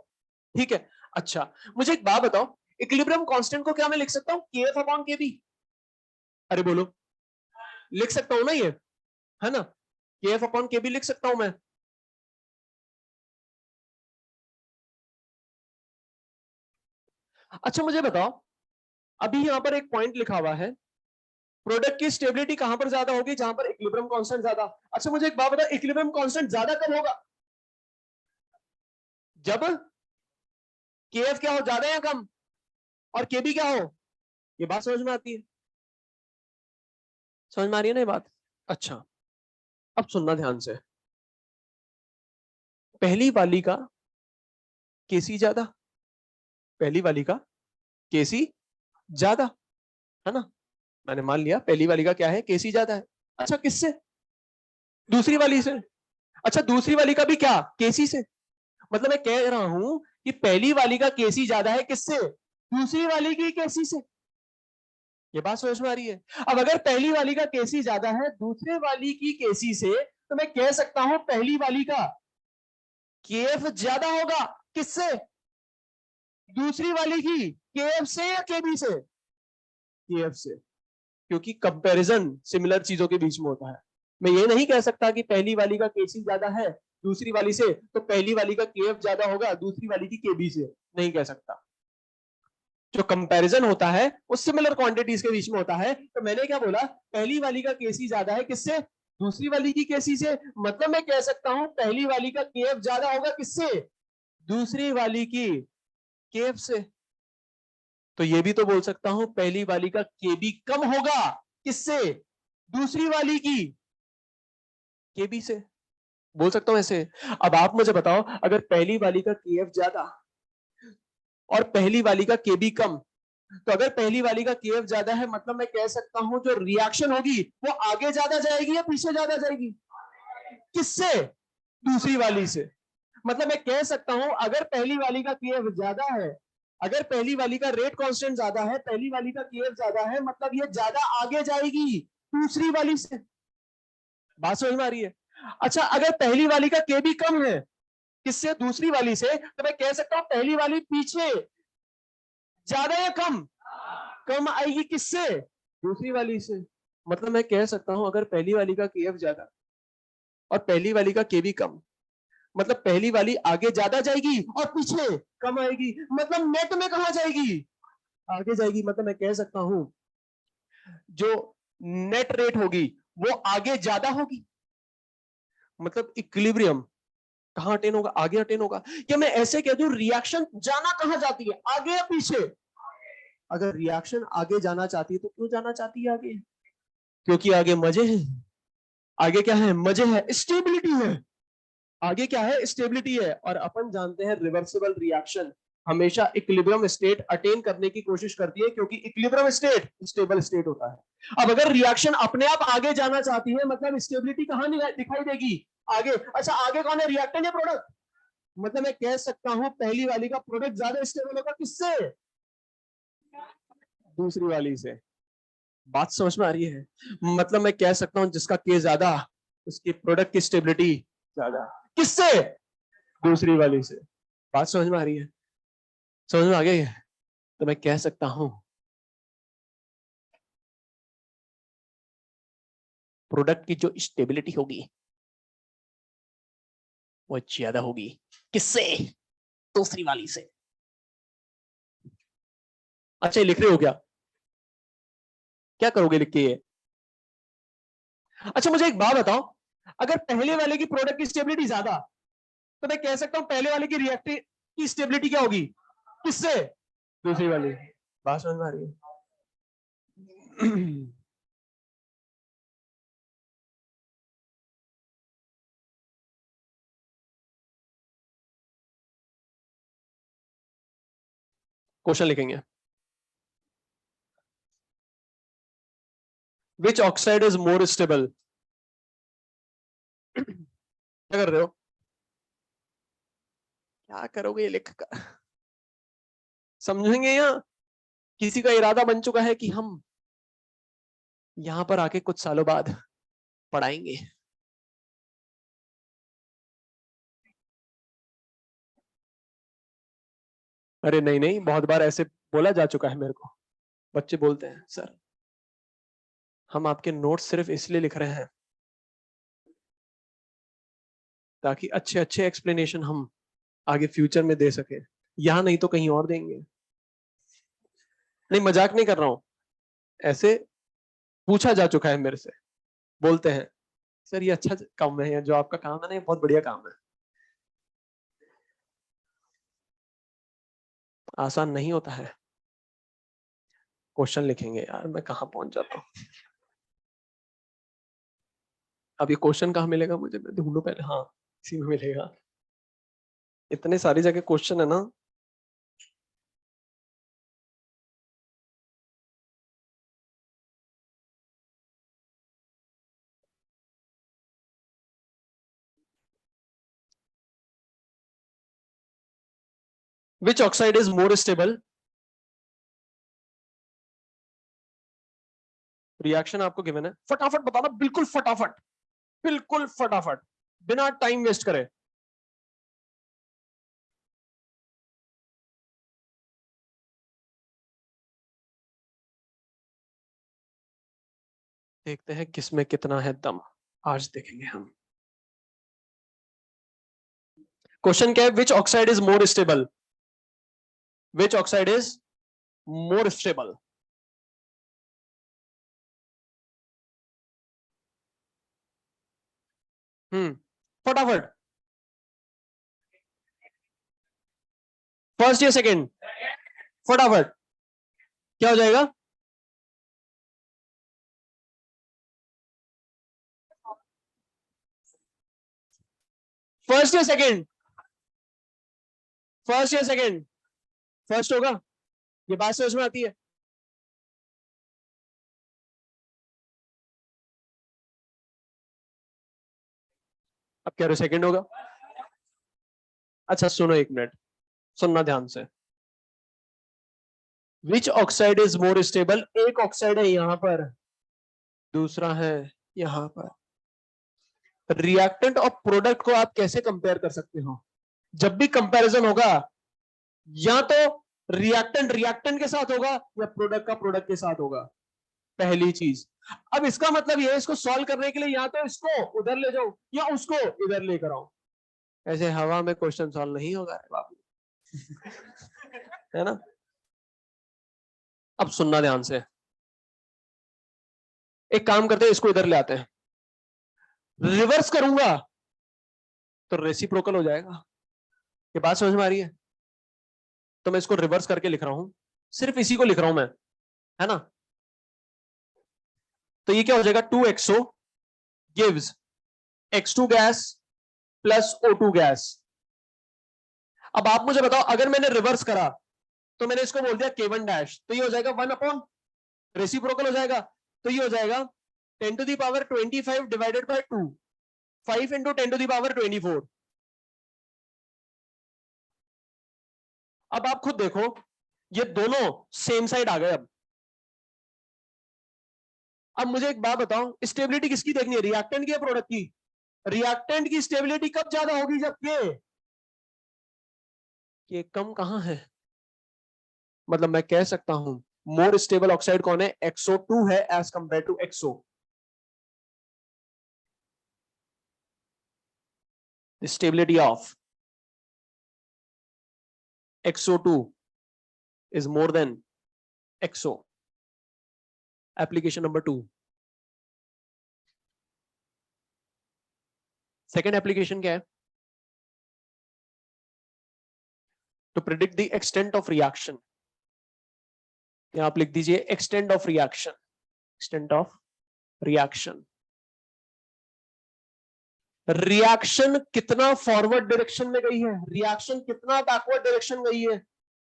ठीक है, अच्छा मुझे एक बात बताओ, इक्विलिब्रियम कांस्टेंट को क्या मैं लिख सकता हूं? केएफ अपॉन केबी. अरे बोलो, लिख सकता हूं ना ये, है ना. केएफ अपॉन केबी लिख सकता हूं मैं. अच्छा मुझे बताओ, अभी यहां पर एक पॉइंट लिखा हुआ है, प्रोडक्ट की स्टेबिलिटी कहां पर ज्यादा होगी? जहां पर इक्विलिब्रियम कांस्टेंट ज्यादा. अच्छा मुझे एक बात बताओ, इक्विलिब्रियम कांस्टेंट ज्यादा कब होगा? जब केएफ क्या हो? ज्यादा या कम? और केबी क्या हो? ये बात समझ में आती है? समझ में आ रही है ना ये बात? अच्छा, अब सुनना ध्यान से. पहली वाली का केसी ज्यादा, पहली वाली का केसी ज्यादा, है ना. मैंने मान लिया पहली वाली का क्या है? केसी ज्यादा है. अच्छा किससे? दूसरी वाली से. अच्छा, दूसरी वाली का भी क्या? केसी से. मतलब मैं कह रहा हूं कि पहली वाली का केसी ज्यादा है किससे? दूसरी वाली की केसी से. ये बात समझ में आ रही है? अब अगर पहली वाली का केसी ज्यादा है दूसरे वाली की केसी से, तो मैं कह सकता हूं पहली वाली का केएफ ज्यादा होगा किससे? दूसरी वाली की केएफ से या केबी से? केएफ से, क्योंकि कंपैरिजन सिमिलर चीजों के बीच में होता है. मैं ये नहीं कह सकता कि पहली वाली का केसी ज्यादा है दूसरी वाली से, तो पहली वाली का केएफ ज्यादा होगा दूसरी वाली की केबी से. नहीं कह सकता. जो कंपैरिजन होता है वो सिमिलर क्वांटिटीज के बीच में होता है. तो मैंने क्या बोला? पहली वाली का केसी ज्यादा है किससे? दूसरी वाली की केसी से. मतलब मैं कह सकता हूं पहली वाली का केएफ ज्यादा होगा किससे? दूसरी वाली की केएफ से. तो ये भी तो बोल सकता हूं पहली वाली का केबी कम होगा किससे? दूसरी वाली की केबी से. बोल सकता हूं ऐसे. अब आप मुझे बताओ, अगर पहली वाली का केएफ ज्यादा और पहली वाली का केबी कम, तो अगर पहली वाली का केएफ ज्यादा है, मतलब मैं कह सकता हूं जो रिएक्शन होगी वो आगे ज्यादा जाएगी या पीछे ज्यादा जाएगी? किससे? दूसरी वाली से. मतलब मैं कह सकता हूं अगर पहली वाली का केएफ ज्यादा है, अगर पहली वाली का रेट कांस्टेंट ज्यादा है, पहली वाली का केएफ ज्यादा है, मतलब ये ज्यादा आगे जाएगी दूसरी वाली से. बात समझ में आ रही है? अच्छा, अगर पहली वाली का केबी कम है किससे? दूसरी वाली से, तो मैं कह सकता हूं पहली वाली पीछे ज्यादा या कम? कम आएगी किससे? दूसरी वाली से. मतलब मैं कह सकता हूं अगर पहली वाली का केएफ ज्यादा और पहली वाली का केबी कम, मतलब पहली वाली आगे ज्यादा जाएगी और पीछे कम आएगी. मतलब नेट में कहां जाएगी? आगे जाएगी. मतलब मैं कह सकता हूं जो नेट रेट होगी वो आगे ज्यादा होगी. मतलब इक्विलिब्रियम कहां अटेन होगा? आगे अटेन होगा. क्या मैं ऐसे कह दूं रिएक्शन जाना कहां जाती है? आगे या पीछे? अगर रिएक्शन आगे जाना चाहती है तो क्यों जाना चाहती है आगे? क्योंकि आगे मजे हैं। आगे क्या है? मजे है, स्टेबिलिटी है। आगे क्या है? स्टेबिलिटी है। और अपन जानते हैं रिवर्सिबल रिएक्शन हमेशा इक्विलिब्रियम स्टेट अटेन करने की कोशिश करती है, क्योंकि इक्विलिब्रियम स्टेट स्टेबल स्टेट होता है। अब अगर रिएक्शन अपने आप आगे जाना चाहती है, मतलब स्टेबिलिटी कहां दिखाई देगी? आगे। अच्छा, आगे कौन है? रिएक्टेंट या प्रोडक्ट? मतलब मैं कह सकता हूं पहली वाली का प्रोडक्ट ज्यादा स्टेबल होगा। किससे? दूसरी वाली से। बात समझ में आ रही है? मतलब मैं कह सकता हूं जिसका के ज्यादा, उसकी प्रोडक्ट की स्टेबिलिटी ज्यादा। किससे? दूसरी वाली से। बात समझ में आ रही है? समझ में आ गई है? तो मैं कह सकता हूं प्रोडक्ट की जो स्टेबिलिटी होगी वो ज्यादा होगी। किससे? दूसरी वाली से। अच्छा, लिख रहे हो क्या? क्या करोगे लिख के ये? अच्छा, मुझे एक बात बताओ, अगर पहले वाले की प्रोडक्ट की स्टेबिलिटी ज्यादा, तो मैं कह सकता हूं पहले वाले की रिएक्टिव की स्टेबिलिटी क्या होगी? किससे? दूसरी वाली। बात समझ में आ रही है? क्वेश्चन लिखेंगे। विच ऑक्साइड इज मोर स्टेबल? क्या कर रहे हो? क्या करोगे ये लिख कर? समझेंगे या किसी का इरादा बन चुका है कि हम यहां पर आके कुछ सालों बाद पढ़ाएंगे? अरे नहीं नहीं, बहुत बार ऐसे बोला जा चुका है मेरे को। बच्चे बोलते हैं सर, हम आपके नोट्स सिर्फ इसलिए लिख रहे हैं ताकि अच्छे अच्छे एक्सप्लेनेशन हम आगे फ्यूचर में दे सके, यहां नहीं तो कहीं और देंगे। नहीं, मजाक नहीं कर रहा हूं। ऐसे पूछा जा चुका है मेरे से। बोलते हैं सर ये अच्छा काम है, जो आपका काम है ना, ये बहुत बढ़िया काम है। आसान नहीं होता है। क्वेश्चन लिखेंगे यार, मैं कहाँ पहुंच जाता हूँ। अब ये क्वेश्चन कहाँ मिलेगा मुझे? मैं ढूंढूं पहले। हाँ, इसी में मिलेगा। इतने सारी जगह क्वेश्चन है ना। विच oxide is more stable? Reaction आपको गिवन है, फटाफट बताना, बिल्कुल फटाफट। बिल्कुल फटाफट, बिना टाइम वेस्ट करे। देखते हैं किसमें कितना है दम। आज देखेंगे हम। क्वेश्चन क्या है? विच oxide is more stable? Which oxide is more stable? फटाफट। फर्स्ट या सेकेंड? फटाफट। क्या हो जाएगा? फर्स्ट या सेकेंड? फर्स्ट या सेकेंड? फर्स्ट होगा। ये बात समझ में आती है? अब कह रहे सेकेंड होगा। अच्छा सुनो, एक मिनट सुनना ध्यान से। विच ऑक्साइड इज मोर स्टेबल? एक ऑक्साइड है यहां पर, दूसरा है यहां पर। रिएक्टेंट और प्रोडक्ट को आप कैसे कंपेयर कर सकते हो? जब भी कंपैरिजन होगा, या तो रिएक्टेंट रिएक्टेंट के साथ होगा या प्रोडक्ट का प्रोडक्ट के साथ होगा। पहली चीज। अब इसका मतलब यह है, इसको सॉल्व करने के लिए या तो इसको उधर ले जाओ या उसको इधर लेकर आओ। ऐसे हवा में क्वेश्चन सॉल्व नहीं होगा बाबू। है ना? अब सुनना ध्यान से। एक काम करते हैं, इसको इधर ले आते हैं। रिवर्स करूंगा तो रेसिप्रोकल हो जाएगा। ये बात समझ में आ रही है? तो मैं इसको रिवर्स करके लिख रहा हूं। सिर्फ इसी को लिख रहा हूं मैं, है ना। तो ये क्या हो जाएगा, 2xo gives x2 gas plus O2 gas. अब आप मुझे बताओ, अगर मैंने रिवर्स करा तो मैंने इसको बोल दिया K1 डैश, तो ये हो जाएगा 1 अपॉन रेसिप्रोकल हो जाएगा, तो ये हो जाएगा 10⁻25 डिवाइडेड बाय 2, 5 इंटू 10⁻24। अब आप खुद देखो, ये दोनों सेम साइड आ गए। अब मुझे एक बात बताओ, स्टेबिलिटी किसकी देखनी है, रिएक्टेंट की या प्रोडक्ट की? रिएक्टेंट की स्टेबिलिटी कब ज्यादा होगी, जब के कम कहां है, मतलब मैं कह सकता हूं मोर स्टेबल ऑक्साइड कौन है, XO2 है as compare to XO। The stability of XO2 is more than XO। Application number 2। Second application क्या है, to predict the extent of reaction. आप लिख दीजिए extent of reaction, extent of reaction. Reaction कितना forward direction में गई है, reaction कितना बैकवर्ड डायरेक्शन गई है,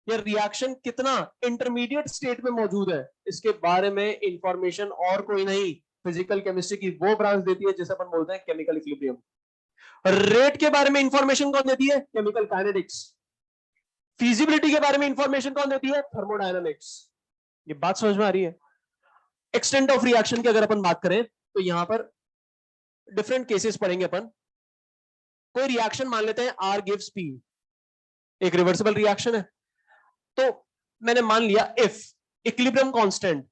या रिएक्शन कितना इंटरमीडिएट स्टेट में मौजूद है, इसके बारे में इंफॉर्मेशन और कोई नहीं, फिजिकल केमिस्ट्री की वो ब्रांच देती है जिसे अपन बोलते हैं केमिकल इक्विलिब्रियम। रेट के बारे में इंफॉर्मेशन कौन देती है, केमिकल काइनेटिक्स। फिजिबिलिटी के बारे में इंफॉर्मेशन कौन देती है, थर्मोडायनामिक्स। ये बात समझ में आ रही है। एक्सटेंट ऑफ रिएक्शन की अगर अपन बात करें तो यहां पर डिफरेंट केसेस पढ़ेंगे अपन। कोई रिएक्शन मान लेते हैं R गिव्स P, एक रिवर्सिबल रिएक्शन है। तो मैंने मान लिया if equilibrium constant,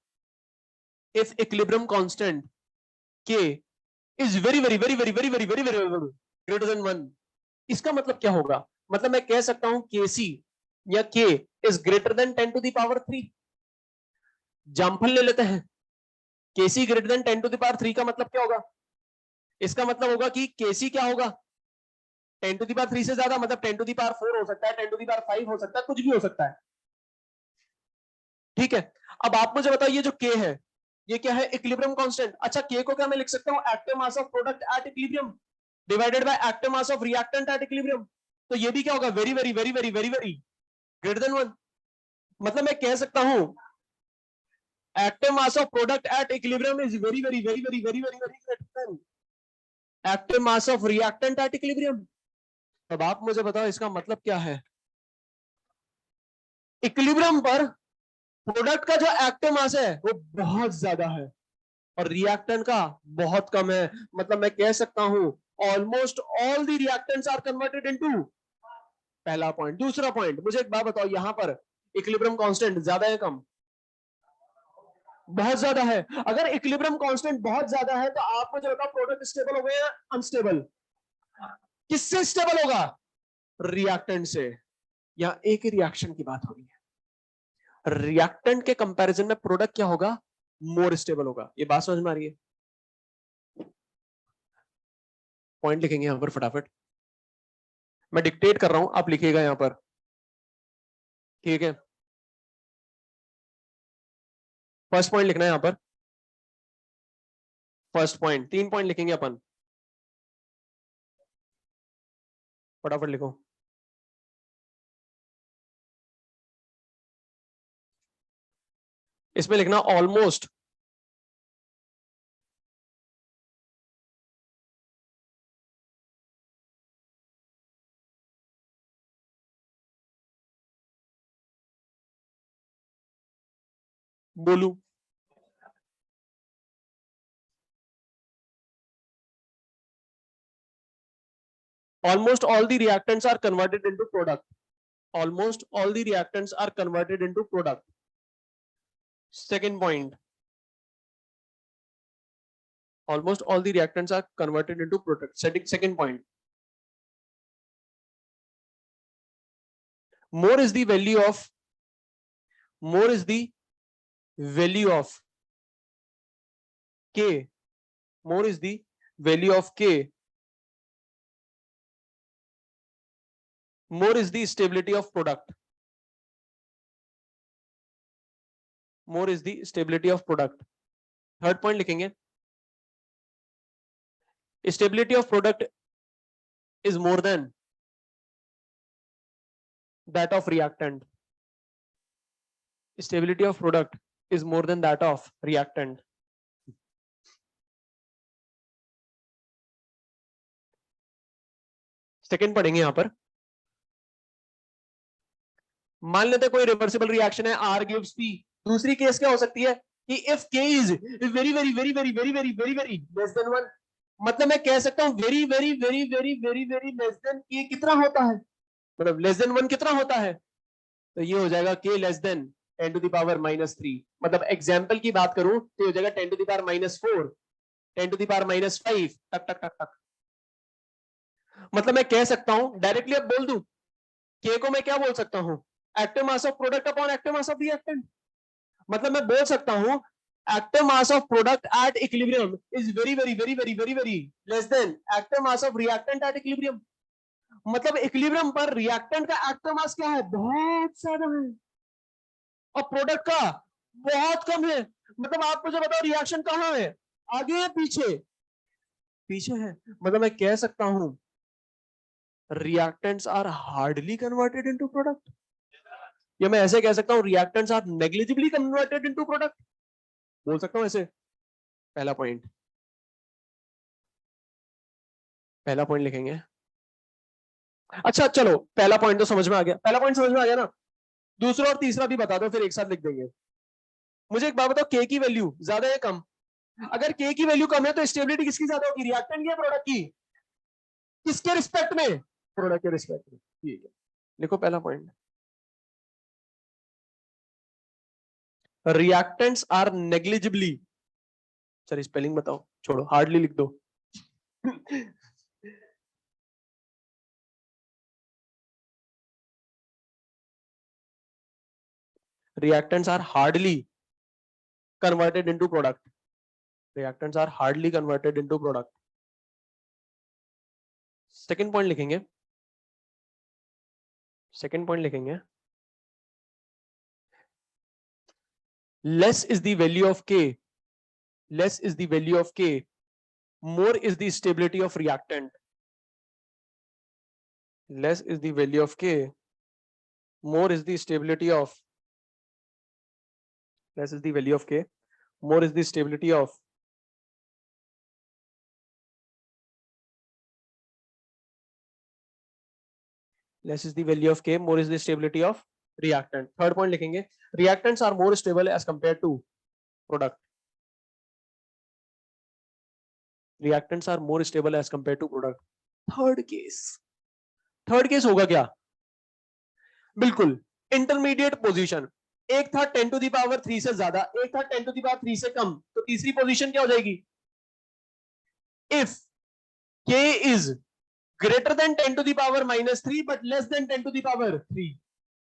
if equilibrium constant K is very very very very very very very very greater than 1। इसका मतलब क्या होगा, मतलब मैं कह सकता हूं KC या K is greater than 10⁻3। Example ले लेते हैं, KC ग्रेटर देन 10⁻3 का मतलब क्या होगा, इसका मतलब होगा कि KC क्या होगा, 10⁻3 से ज्यादा, मतलब 10⁻4 हो सकता है, 10⁻5 हो सकता है, कुछ भी हो सकता है। ठीक है, अब आप मुझे बताओ, ये जो K है ये क्या है, इक्विलिब्रियम कांस्टेंट। अच्छा, K को क्या मैं लिख सकता हूं, active mass of product at equilibrium divided by active mass of reactant at equilibrium. तो ये भी क्या होगा, very very very very very very greater than 1। मतलब मैं कह सकता हूं active mass of product at equilibrium is very very very very very very very greater than active mass of reactant at equilibrium. अब आप मुझे बताओ इसका मतलब क्या है, इक्विलिब्रियम पर प्रोडक्ट का जो एक्टिव मास है वो बहुत ज्यादा है और रिएक्टेंट का बहुत कम है। मतलब मैं कह सकता हूं almost all the reactants are converted into. पहला पॉइंट। दूसरा पॉइंट, मुझे एक बात बताओ, यहां पर इक्विलिब्रियम कांस्टेंट ज्यादा है कम, बहुत ज्यादा है। अगर इक्विलिब्रियम कांस्टेंट बहुत ज्यादा है तो आप मुझे बताओ प्रोडक्ट स्टेबल हो गए या अनस्टेबल, किससे स्टेबल होगा, रिएक्टेंट से। या एक ही रिएक्शन की बात हो रही है, रिएक्टेंट के कंपैरिजन में प्रोडक्ट क्या होगा, मोर स्टेबल होगा। ये बात समझ में आ रही है। पॉइंट लिखेंगे यहां पर फटाफट, मैं डिक्टेट कर रहा हूं, आप लिखिएगा यहां पर, ठीक है। फर्स्ट पॉइंट लिखना है यहां पर, फर्स्ट पॉइंट, 3 पॉइंट लिखेंगे अपन, फटाफट लिखो। इसमें लिखना ऑलमोस्ट बोलू, almost all the reactants are converted into product, almost all the reactants are converted into product। second point, almost all the reactants are converted into product। second point, more is the value of, more is the value of K, more is the value of K, more is the stability of product। more is the stability of product. Third point लिखेंगे, stability of product is more than that of reactant. Stability of product is more than that of reactant. Second पढ़ेंगे यहां पर, मान लेते कोई reversible reaction है, R gives P. दूसरी case क्या हो सकती है कि if K is very very very very very very very very less than 1, मतलब मैं कह सकता हूं very very very very very very less than K कितना होता है, मतलब less than 1 कितना होता है, तो ये हो जाएगा K less than 10 to the power -3. मतलब एग्जाम्पल की बात करूं तो हो जाएगा 10 to the power -4, 10 to the power -5, टक टक टक टक. मतलब मैं कह सकता हूं डायरेक्टली, अब बोल दूं K को मैं क्या बोल सकता हूं, active mass of product upon active mass of reactant. मतलब मैं बोल सकता हूं active mass of product at equilibrium is very very very very very very less than active mass of reactant at equilibrium. मतलब इक्विलिब्रियम पर reactant का active mass क्या है, बहुत ज्यादा है, और प्रोडक्ट का बहुत कम है. मतलब आप मुझे बताओ रिएक्शन कहां है, आगे है पीछे, पीछे है. मतलब मैं कह सकता हूं reactants are hardly converted into product, या मैं ऐसे कह सकता हूं reactants are negligibly converted into product, बोल सकता हूं ऐसे. पहला पॉइंट, पहला पॉइंट लिखेंगे. अच्छा चलो पहला पॉइंट तो समझ में आ गया, पहला पॉइंट समझ में आ गया ना, दूसरा और तीसरा भी बता दो फिर एक साथ लिख देंगे. मुझे एक बात बताओ, के की वैल्यू ज्यादा है कम, अगर के की वैल्यू कम है तो स्टेबिलिटी किसकी ज्यादा होगी, रिएक्टेंट या प्रोडक्ट की, किसके रिस्पेक्ट में, प्रोडक्ट के रिस्पेक्ट में. ठीक है, लिखो पहला point, reactants are negligibly, sir spelling बताओ, छोड़ो हार्डली लिख दो. reactants are hardly converted into product, reactants are hardly converted into product. Second point लिखेंगे, सेकंड पॉइंट लिखेंगे, less is the value of K, less is the value of K, more is the stability of reactant. Less is the value of K, more is the stability of, less is the value of K, more is the stability of less is the value of K, more is the stability of reactant. Third point लिखेंगे, reactants are more stable as compared to product, reactants are more stable as compared to product. Third case, third case होगा क्या, बिल्कुल intermediate position, एक था 10 to the power 3 से ज्यादा, एक था 10 टू दी पावर 3 से कम, तो तीसरी पोजीशन क्या हो जाएगी, if K is greater than 10 to the power -3 but less than 10 to the power 3.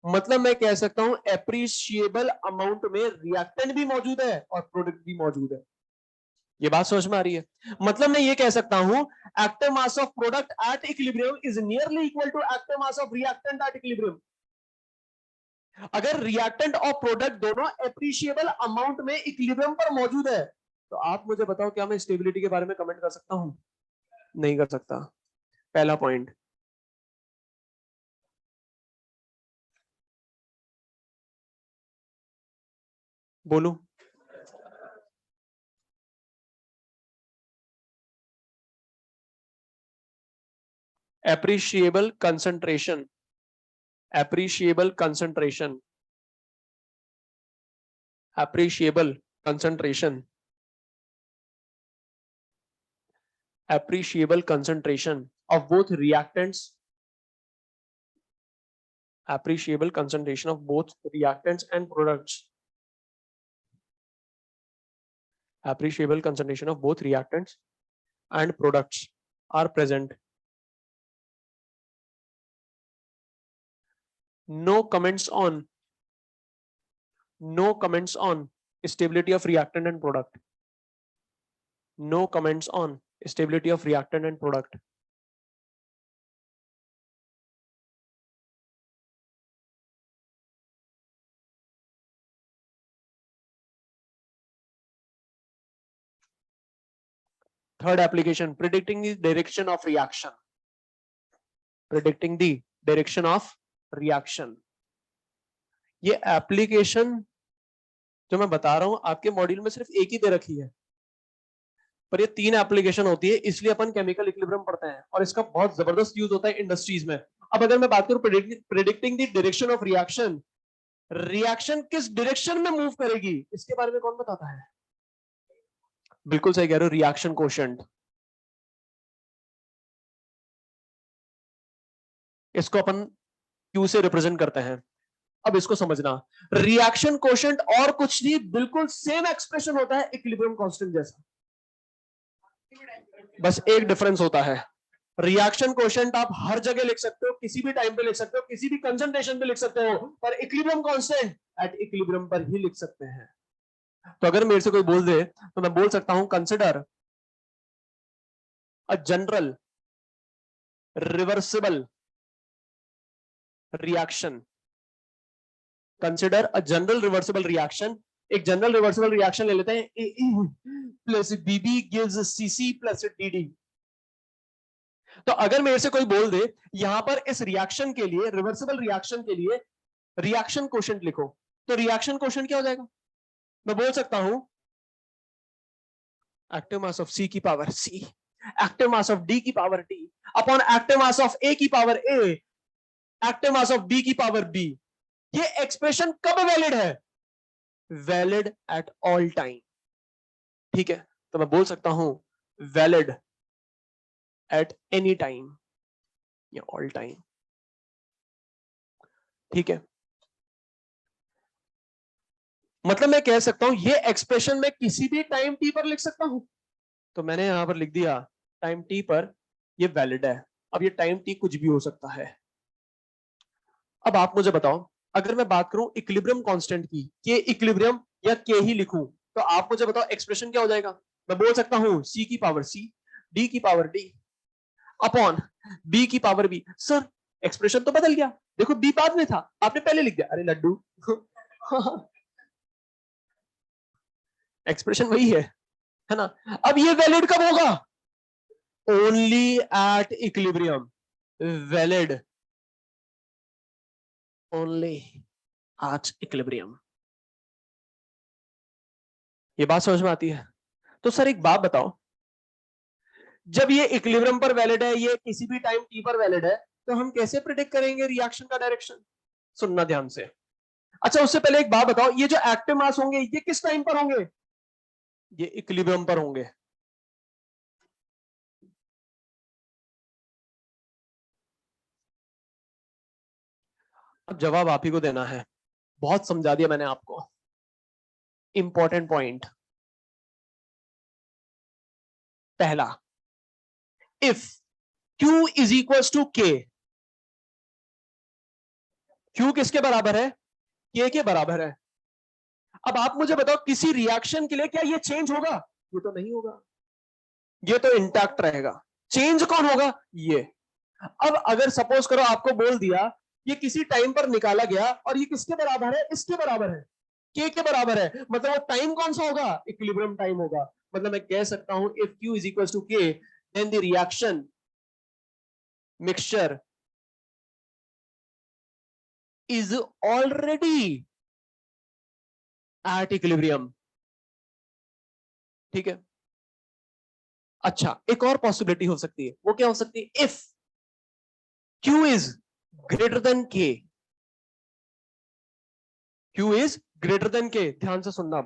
मतलब मैं कह सकता हूं एप्रिशिएबल अमाउंट में रिएक्टेंट भी मौजूद है और प्रोडक्ट भी मौजूद है. ये बात समझ में आ रही है, मतलब मैं ये कह सकता हूं active mass of product at equilibrium is nearly equal to active mass of reactant at equilibrium. अगर रिएक्टेंट और प्रोडक्ट दोनों एप्रिशिएबल अमाउंट में इक्विलिब्रियम पर मौजूद है, तो आप मुझे बताओ क्या मैं स्टेबिलिटी के बारे में कमेंट कर सकता हूं, नहीं कर सकता. पहला पॉइंट, बोलू, appreciable concentration, appreciable concentration, appreciable concentration, appreciable concentration of both reactants, appreciable concentration of both reactants and products, appreciable concentration of both reactants and products are present. No comments on, no comments on stability of reactant and product, no comments on stability of reactant and product. Third application, predicting the direction of reaction, predicting the direction of reaction. ये application जो मैं बता रहा हूं आपके module में सिर्फ एक ही दे रखी है, पर ये 3 एप्लीकेशन होती है, इसलिए अपन केमिकल इक्विलिब्रियम पढ़ते हैं और इसका बहुत जबरदस्त यूज होता है इंडस्ट्रीज में। अब अगर मैं बात करूं predicting the direction of reaction, reaction किस डायरेक्शन में मूव करेगी इसके बारे में कौन बताता है? बिल्कुल सही कह रहे हो, रिएक्शन कोशेंट। इसको अपन क्यू से रिप्रेजेंट करते हैं। अब इसको समझना, रिएक्शन कोशेंट और कुछ नहीं, बिल्कुल सेम एक्सप्रेशन होता है इक्विलिब्रियम कांस्टेंट जैसा, बस एक डिफरेंस होता है। रिएक्शन कोशेंट आप हर जगह लिख सकते हो, किसी भी टाइम पे लिख सकते हो, किसी भी कंसंट्रेशन पे लिख सकते हो, पर इक्विलिब्रियम कांस्टेंट एट इक्विलिब्रियम पर ही लिख सकते हैं। तो अगर मेरे से कोई बोल दे तो मैं बोल सकता हूं consider a general reversible reaction, consider a general reversible reaction. एक जनरल रिवर्सिबल रिएक्शन ले लेते हैं, ए प्लस बीबी गिव्स सीसी प्लस डीडी। तो अगर मेरे से कोई बोल दे यहां पर इस रिएक्शन के लिए, रिवर्सिबल रिएक्शन के लिए रिएक्शन कोशेंट लिखो, तो रिएक्शन कोशेंट क्या हो जाएगा? मैं बोल सकता हूं एक्टिव मास ऑफ सी की power C, active mass of D की power D upon active mass of A की power A, active mass of B की पावर बी। ये एक्सप्रेशन कब वैलिड है? Valid at all time. ठीक है, तो मैं बोल सकता हूं वैलिड एट एनी टाइम या ऑल टाइम। ठीक है, मतलब मैं कह सकता हूं ये एक्सप्रेशन मैं किसी भी टाइम टी पर लिख सकता हूं, तो मैंने यहां पर लिख दिया टाइम टी पर ये वैलिड है। अब ये टाइम टी कुछ भी हो सकता है। अब आप मुझे बताओ, अगर मैं बात करूं इक्विलिब्रियम कांस्टेंट की, के इक्विलिब्रियम या के ही लिखूं, तो आप मुझे बताओ एक्सप्रेशन क्या हो जाएगा? मैं बोल सकता हूं सी की पावर सी, डी की पावर डी अपॉन बी की पावर बी। सर एक्सप्रेशन तो बदल गया, देखो बी बाद में था, आपने पहले लिख दिया। अरे लड्डू एक्सप्रेशन वही है ना? अब ये वैलिड कब होगा? Only at equilibrium, valid only at equilibrium. ये बात समझ में आती है? तो सर एक बात बताओ, जब ये इक्विलिब्रियम पर वैलिड है, ये किसी भी टाइम टी पर वैलिड है, तो हम कैसे प्रिडिक्ट करेंगे रिएक्शन का डायरेक्शन? सुनना ध्यान से। अच्छा उससे पहले एक बात बताओ, ये जो एक्टिव मास होंगे ये किस टाइम पर होंगे? ये इक्विलिब्रियम पर होंगे। अब जवाब आप ही को देना है, बहुत समझा दिया मैंने आपको। इंपॉर्टेंट पॉइंट पहला, if Q is equal to K, Q किसके बराबर है? K के बराबर है। अब आप मुझे बताओ किसी रिएक्शन के लिए क्या ये चेंज होगा? ये तो नहीं होगा, ये तो इंटैक्ट रहेगा। चेंज कौन होगा? ये। अब अगर सपोज करो आपको बोल दिया ये किसी टाइम पर निकाला गया और ये किसके बराबर है? इसके बराबर है, के बराबर है, मतलब वो टाइम कौन सा होगा? इक्विलिब्रियम टाइम होगा। मतलब मैं कह सकता हूं if Q is equal to K, then the reaction mixture is already at equilibrium. ठीक है, अच्छा एक और पॉसिबिलिटी हो सकती है, वो क्या हो सकती है? If Q is greater than के, Q इज ग्रेटर देन के, ध्यान से सुनना।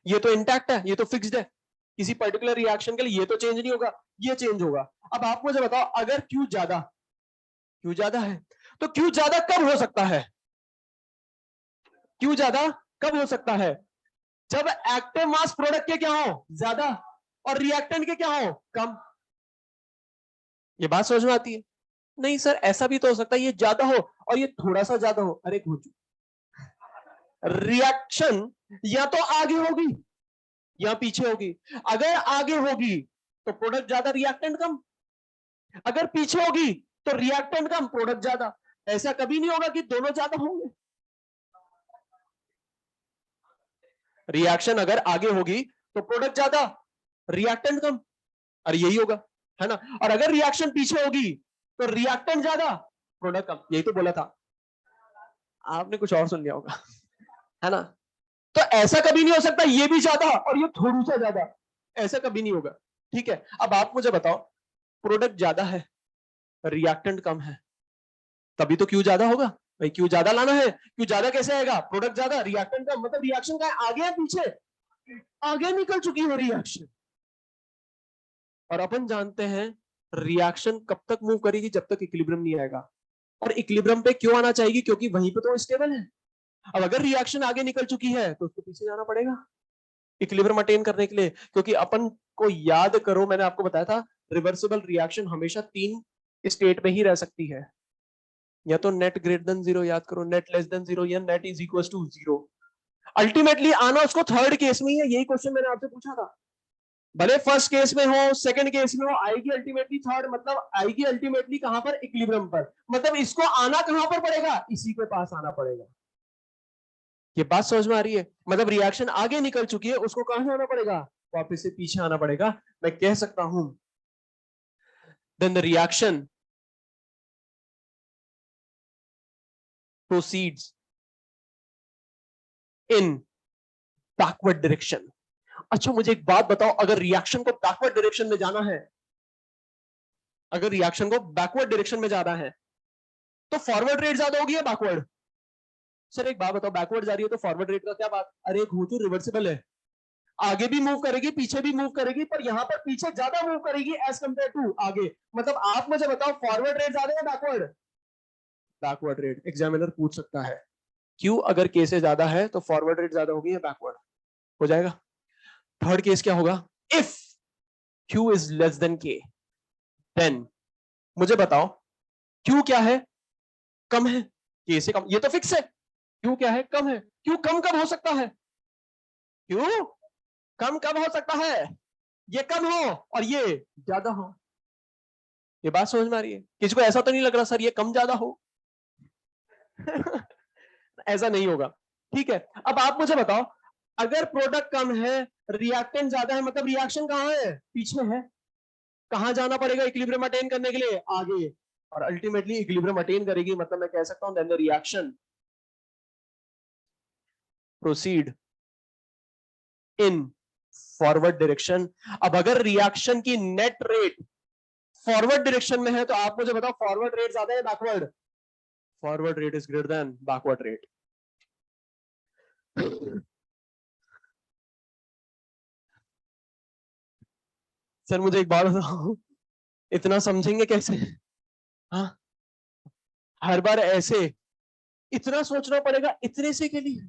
ये तो इंटैक्ट है, ये तो फिक्स्ड है, किसी पर्टिकुलर रिएक्शन के लिए ये तो चेंज नहीं होगा, ये चेंज होगा। अब आप मुझे बताओ अगर Q ज्यादा, Q ज्यादा है, तो Q ज्यादा कब हो सकता है? Q ज्यादा कब हो सकता है? जब एक्टिव मास प्रोडक्ट के क्या हो ज्यादा और रिएक्टेंट के क्या हो कम। ये बात समझ में आती है? नहीं सर ऐसा भी तो हो सकता है ये ज्यादा हो और ये थोड़ा सा ज्यादा हो। अरे रिएक्शन या तो आगे होगी या पीछे होगी। अगर आगे होगी तो प्रोडक्ट ज्यादा रिएक्टेंट कम, अगर पीछे होगी तो रिएक्टेंट कम प्रोडक्ट ज्यादा। ऐसा कभी नहीं होगा कि दोनों ज्यादा होंगे। रिएक्शन अगर आगे होगी तो प्रोडक्ट ज्यादा, रिएक्टेंट कम, अरे यही होगा, है ना। और अगर रिएक्शन पीछे होगी तो रिएक्टेंट ज्यादा, प्रोडक्ट कम, यही तो बोला था, आपने कुछ और सुन लिया होगा, है ना। तो ऐसा कभी नहीं हो सकता ये भी ज्यादा और ये थोड़ा सा ज्यादा, ऐसा कभी नहीं होगा। ठीक है, अब आप मुझे बताओ, प्रोडक्ट ज्यादा है, रिएक्टेंट कम है, तभी तो क्यू ज्यादा होगा। भाई क्यू ज्यादा लाना है, क्यू ज्यादा कैसे आएगा, प्रोडक्ट ज्यादा रिएक्टेंट कम, मतलब रिएक्शन का आगे या पीछे, आगे निकल चुकी है रिएक्शन। और अपन जानते हैं रिएक्शन कब तक मूव करेगी, जब तक इक्विलिब्रियम नहीं आएगा। और इक्विलिब्रियम पे क्यों आना चाहिए, क्योंकि वहीं पे तो स्टेबल है। अब अगर रिएक्शन आगे निकल चुकी है तो उसको पीछे जाना पड़ेगा इक्विलिब्रियम अटेन करने के लिए, क्योंकि अपन को याद करो, मैंने आपको बताया था रिवर्सिबल रिएक्शन हमेशा 3 स्टेट में ही रह सकती है, या तो नेट ग्रेटर देन 0 याद करो, नेट लेस देन 0, या net is equal to 0। Ultimately आना उसको थर्ड केस में ही है, यही क्वेश्चन मैंने आपसे पूछा था। भले फर्स्ट केस में हो, सेकंड केस में हो, आएगी अल्टीमेटली थर्ड, मतलब आएगी अल्टीमेटली कहां पर, इक्विलिब्रियम पर। मतलब इसको आना कहां पर पड़ेगा, इसी के पास आना पड़ेगा। ये बात समझ में आ रही है, मतलब रिएक्शन आगे निकल चुकी है, उसको कहां से आना पड़ेगा, वापस से पीछे आना पड़ेगा। मैं कह सकता हूं then the reaction proceeds in backward direction. अच्छा मुझे एक बात बताओ, अगर रिएक्शन को बैकवर्ड डायरेक्शन में जाना है, अगर रिएक्शन को बैकवर्ड डायरेक्शन में जाना है तो फॉरवर्ड रेट ज्यादा होगी या बैकवर्ड। सर एक बात बताओ, बैकवर्ड जा रही है तो फॉरवर्ड रेट का क्या बात, अरे एक तो रिवर्सिबल है, आगे भी मूव करेगी पीछे भी मूव करेगी, पर यहां पर पीछे ज्यादा मूव करेगी एज कंपेयर टू आगे। मतलब आप मुझे बताओ फॉरवर्ड रेट ज्यादा है बैकवर्ड, बैकवर्ड रेट एग्जामिनर पूछ सकता है। क्यों, अगर के से ज्यादा है तो फॉरवर्ड रेट ज्यादा होगी या बैकवर्ड हो जाएगा। थर्ड केस क्या होगा, if Q is less than के, देन मुझे बताओ क्यू क्या है, कम है के से कम, ये तो फिक्स है। क्यू क्या है, कम है। क्यू कम कब हो सकता है, क्यू कम कब हो सकता है, ये कम हो और ये ज्यादा हो। ये बात समझ में आ रही है, किसी को ऐसा तो नहीं लग रहा सर ये कम ज्यादा हो ऐसा नहीं होगा। ठीक है, अब आप मुझे बताओ, अगर प्रोडक्ट कम है, रिएक्टेंट ज्यादा है, मतलब रिएक्शन कहां है, पीछे है, कहां जाना पड़ेगा इक्विलिब्रियम अटेन करने के लिए, आगे। और अल्टीमेटली इक्विलिब्रियम अटेन करेगी, मतलब मैं कह सकता हूं then the reaction proceed in forward direction. अब अगर रिएक्शन की नेट रेट फॉरवर्ड डायरेक्शन में है तो आप मुझे बताओ फॉरवर्ड रेट ज्यादा है backward, forward rate is greater than backward rate. Sir मुझे एक बात बताओ, इतना समझेंगे कैसे, हाँ हर बार ऐसे इतना सोचना पड़ेगा इतने से के लिए,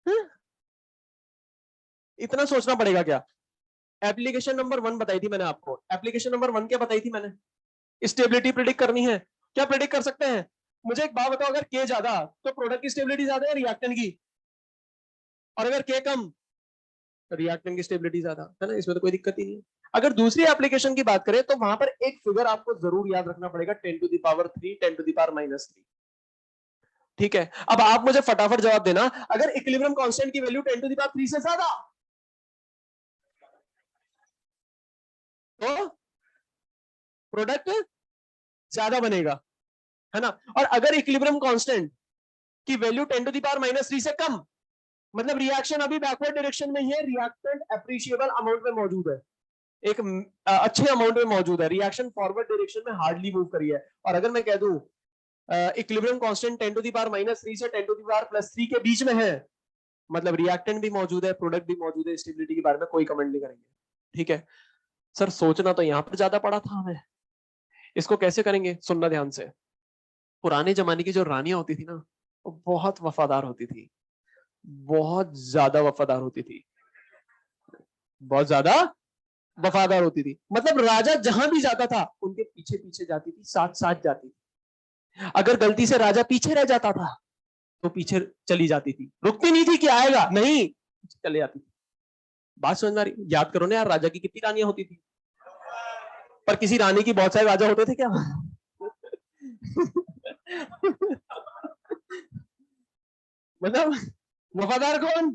हाँ? इतना सोचना पड़ेगा क्या। एप्लीकेशन नंबर 1 बताई थी मैंने आपको, एप्लीकेशन नंबर 1 क्या बताई थी मैंने, स्टेबिलिटी प्रिडिक्ट करनी है, क्या प्रिडिक्ट कर सकते हैं। मुझे एक बात बताओ, अगर के ज्यादा तो प्रोडक्ट की स्टेबिलिटी ज्यादा है रिएक्टेंट की, और अगर के कम रिएक्टेंट की स्टेबिलिटी ज्यादा, है ना, इसमें तो कोई दिक्कत ही नहीं है। अगर दूसरी एप्लीकेशन की बात करें तो वहां पर एक फिगर आपको जरूर याद रखना पड़ेगा, 10⁻3 10⁻⁻3। ठीक है, अब आप मुझे फटाफट जवाब देना, अगर इक्विलिब्रियम कांस्टेंट की वैल्यू 10⁻3 से ज्यादा तो प्रोडक्ट ज्यादा बनेगा, है ना। और अगर इक्विलिब्रियम कांस्टेंट की वैल्यू 10⁻³ से कम, मतलब रिएक्शन अभी बैकवर्ड डायरेक्शन में ही है, रिएक्टेंट अप्रिशिएबल अमाउंट में मौजूद है, एक अच्छे अमाउंट में मौजूद है, रिएक्शन फॉरवर्ड डायरेक्शन में हार्डली मूव करी है, और अगर मैं कह दूं इक्विलिब्रियम कांस्टेंट 10⁻³ से 10⁻+3 के बीच में है, मतलब रिएक्टेंट भी मौजूद है, प्रोडक्ट भी मौजूद है, स्टेबिलिटी के बारे में कोई कमेंट नहीं करेंगे। ठीक है सर, सोचना तो यहां पर ज्यादा पड़ा था हमें, इसको कैसे करेंगे, सुनना ध्यान से। पुराने जमाने की जो रानियां होती थी ना, वो बहुत वफादार होती थी, बहुत ज्यादा वफादार होती थी, बहुत ज्यादा वफादार होती थी, मतलब राजा जहां भी जाता था उनके पीछे पीछे जाती थी, साथ साथ जाती थी। अगर गलती से राजा पीछे रह जाता था तो पीछे चली जाती थी, रुकती नहीं थी कि आएगा, नहीं चले जाती थी। बात समझ में आ रही, याद करो ना यार, राजा की कितनी रानियां होती थी, पर किसी रानी की बहुत सारे राजा होते थे क्या मतलब वफादार कौन,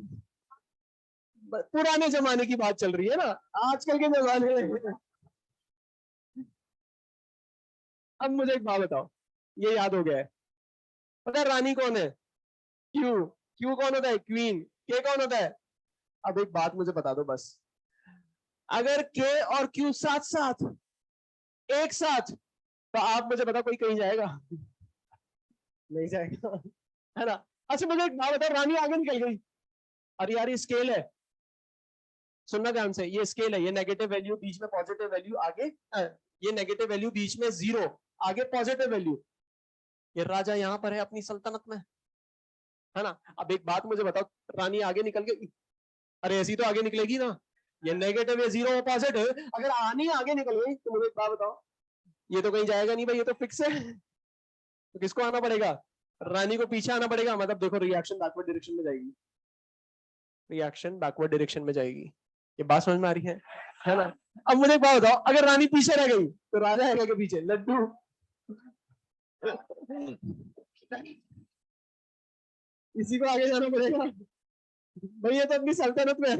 पुराने जमाने की बात चल रही है ना, आजकल के जमाने में। अब मुझे एक बात बताओ, ये याद हो गया है, पता है रानी कौन है? क्यू। क्यू कौन होता है? क्वीन। के कौन होता है? अब एक बात मुझे बता दो बस, अगर के और क्यू साथ साथ एक साथ, तो आप मुझे बता कोई कहीं जाएगा? नहीं जाएगा, है ना? अच्छा मुझे एक बात बताओ, रानी आगे निकल गई, अरे यार ये स्केल है, सुनना ध्यान से, ये स्केल है, ये नेगेटिव वैल्यू बीच में पॉजिटिव वैल्यू आगे, ये नेगेटिव वैल्यू बीच में जीरो, आगे पॉजिटिव वैल्यू, ये राजा यहां पर है अपनी सल्तनत में, है ना? अब एक बात मुझे बताओ, रानी आगे निकल गई, अरे ऐसी तो आगे निकलेगी ना, ये नेगेटिव, ये जीरो, पॉजिटिव, अगर रानी आगे निकल गई तो मुझे एक बात बताओ, ये तो कहीं जाएगा नहीं भाई, ये तो फिक्स है, तो किसको आना पड़ेगा? रानी को पीछे आना पड़ेगा, मतलब देखो रिएक्शन बैकवर्ड डायरेक्शन में जाएगी, रिएक्शन बैकवर्ड डायरेक्शन में जाएगी, ये बात समझ में आ रही है ना? अब मुझे एक बात बताओ, अगर रानी पीछे रह गई तो राजा आएगा के पीछे? लड्डू। इसी को आगे जाना पड़ेगा भाई, ये तो अपनी सल्तनत में है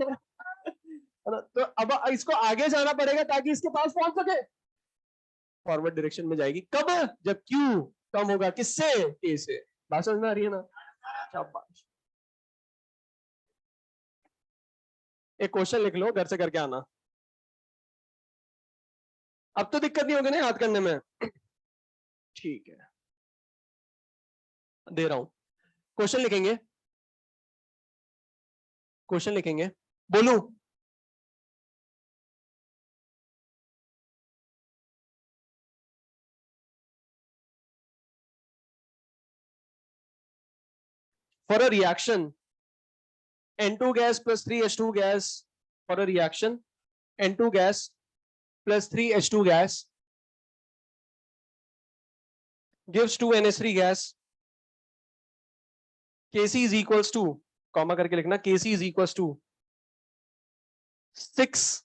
ना? तो अब इसको आगे जाना पड़ेगा ताकि इसके पास पहुंच सके, फॉरवर्ड डायरेक्शन में जाएगी, कब? जब क्यू कम होगा किससे? के से। बात समझ में आ रही है ना? शाबाश। एक क्वेश्चन लिख लो, घर से करके आना, अब तो दिक्कत नहीं होगी ना याद करने में? ठीक है, दे रहा हूं, क्वेश्चन लिखेंगे, क्वेश्चन लिखेंगे, बोलू? For a reaction N2 gas plus 3H2 gas, for a reaction N2 gas plus 3H2 gas gives 2NH3 gas. Kc is equals to, comma करके लिखना, Kc is equals to 6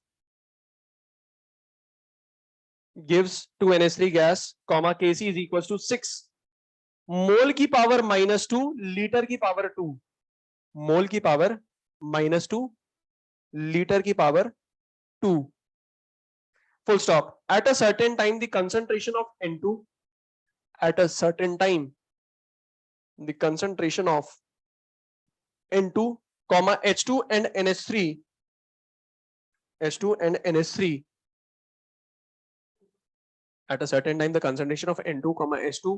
gives 2NH3 gas, comma Kc is equals to 6 मोल की power -2 litre की power 2, मोल की power -2 litre की power 2, full stop. At a certain time the concentration of N2, at a certain time the concentration of N2, H2 and NH3, H2 and NH3, at a certain time the concentration of N2, H2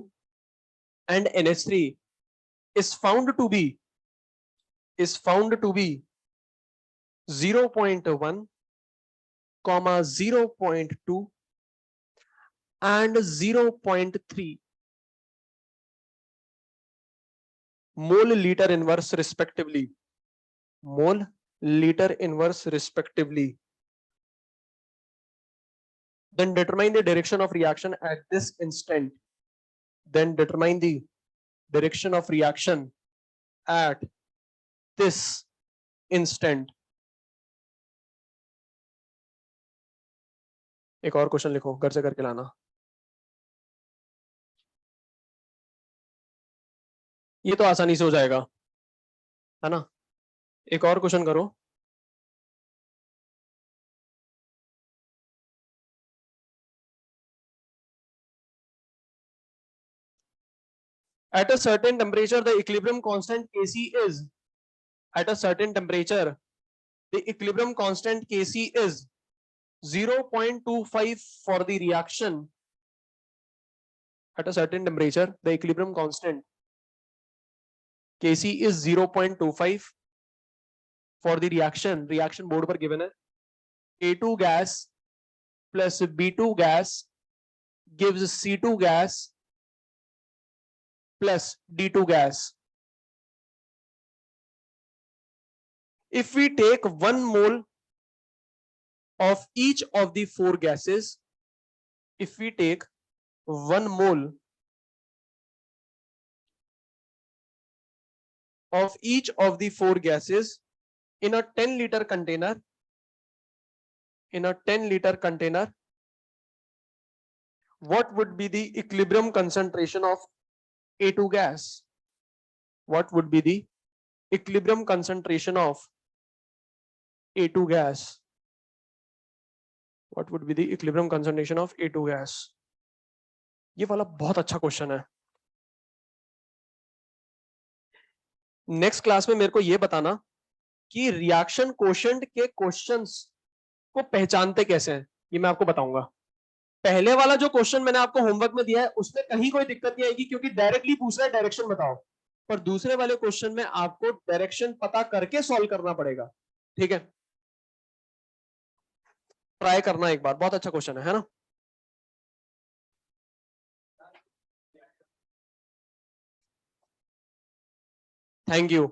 and NH3 is found to be 0.1, 0.2 and 0.3 mole liter inverse respectively, mole liter inverse respectively. Then determine the direction of reaction at this instant. Then determine the direction of reaction at this instant. एक और question लिखो, घर से करके लाना, ये तो आसानी से हो जाएगा, है ना? एक और क्वेश्चन करो, at a certain temperature the equilibrium constant Kc is, at a certain temperature the equilibrium constant Kc is 0.25 for the reaction, at a certain temperature the equilibrium constant Kc is 0.25 for the reaction, reaction board पर given है, A2 gas plus B2 gas gives C2 gas plus D2 gas. If we take 1 mole of each of the 4 gases, if we take 1 mole of each of the 4 gases in a 10-liter container, in a 10-liter container, what would be the equilibrium concentration of A2 gas? What would be the equilibrium concentration of A2 gas, what would be the equilibrium concentration of A2 gas? ये वाला बहुत अच्छा question है. Next class में मेरे को ये बताना कि रिएक्शन कोशेंट के क्वेश्चंस को पहचानते कैसे हैं, ये मैं आपको बताऊंगा. पहले वाला जो क्वेश्चन मैंने आपको होमवर्क में दिया है उसमें कहीं कोई दिक्कत नहीं आएगी क्योंकि डायरेक्टली पूछ रहा है डायरेक्शन बताओ, पर दूसरे वाले क्वेश्चन में आपको डायरेक्शन पता करके सॉल्व करना पड़ेगा. ठीक है, ट्राई करना एक बार, बहुत अच्छा क्वेश्चन है ना. Thank you.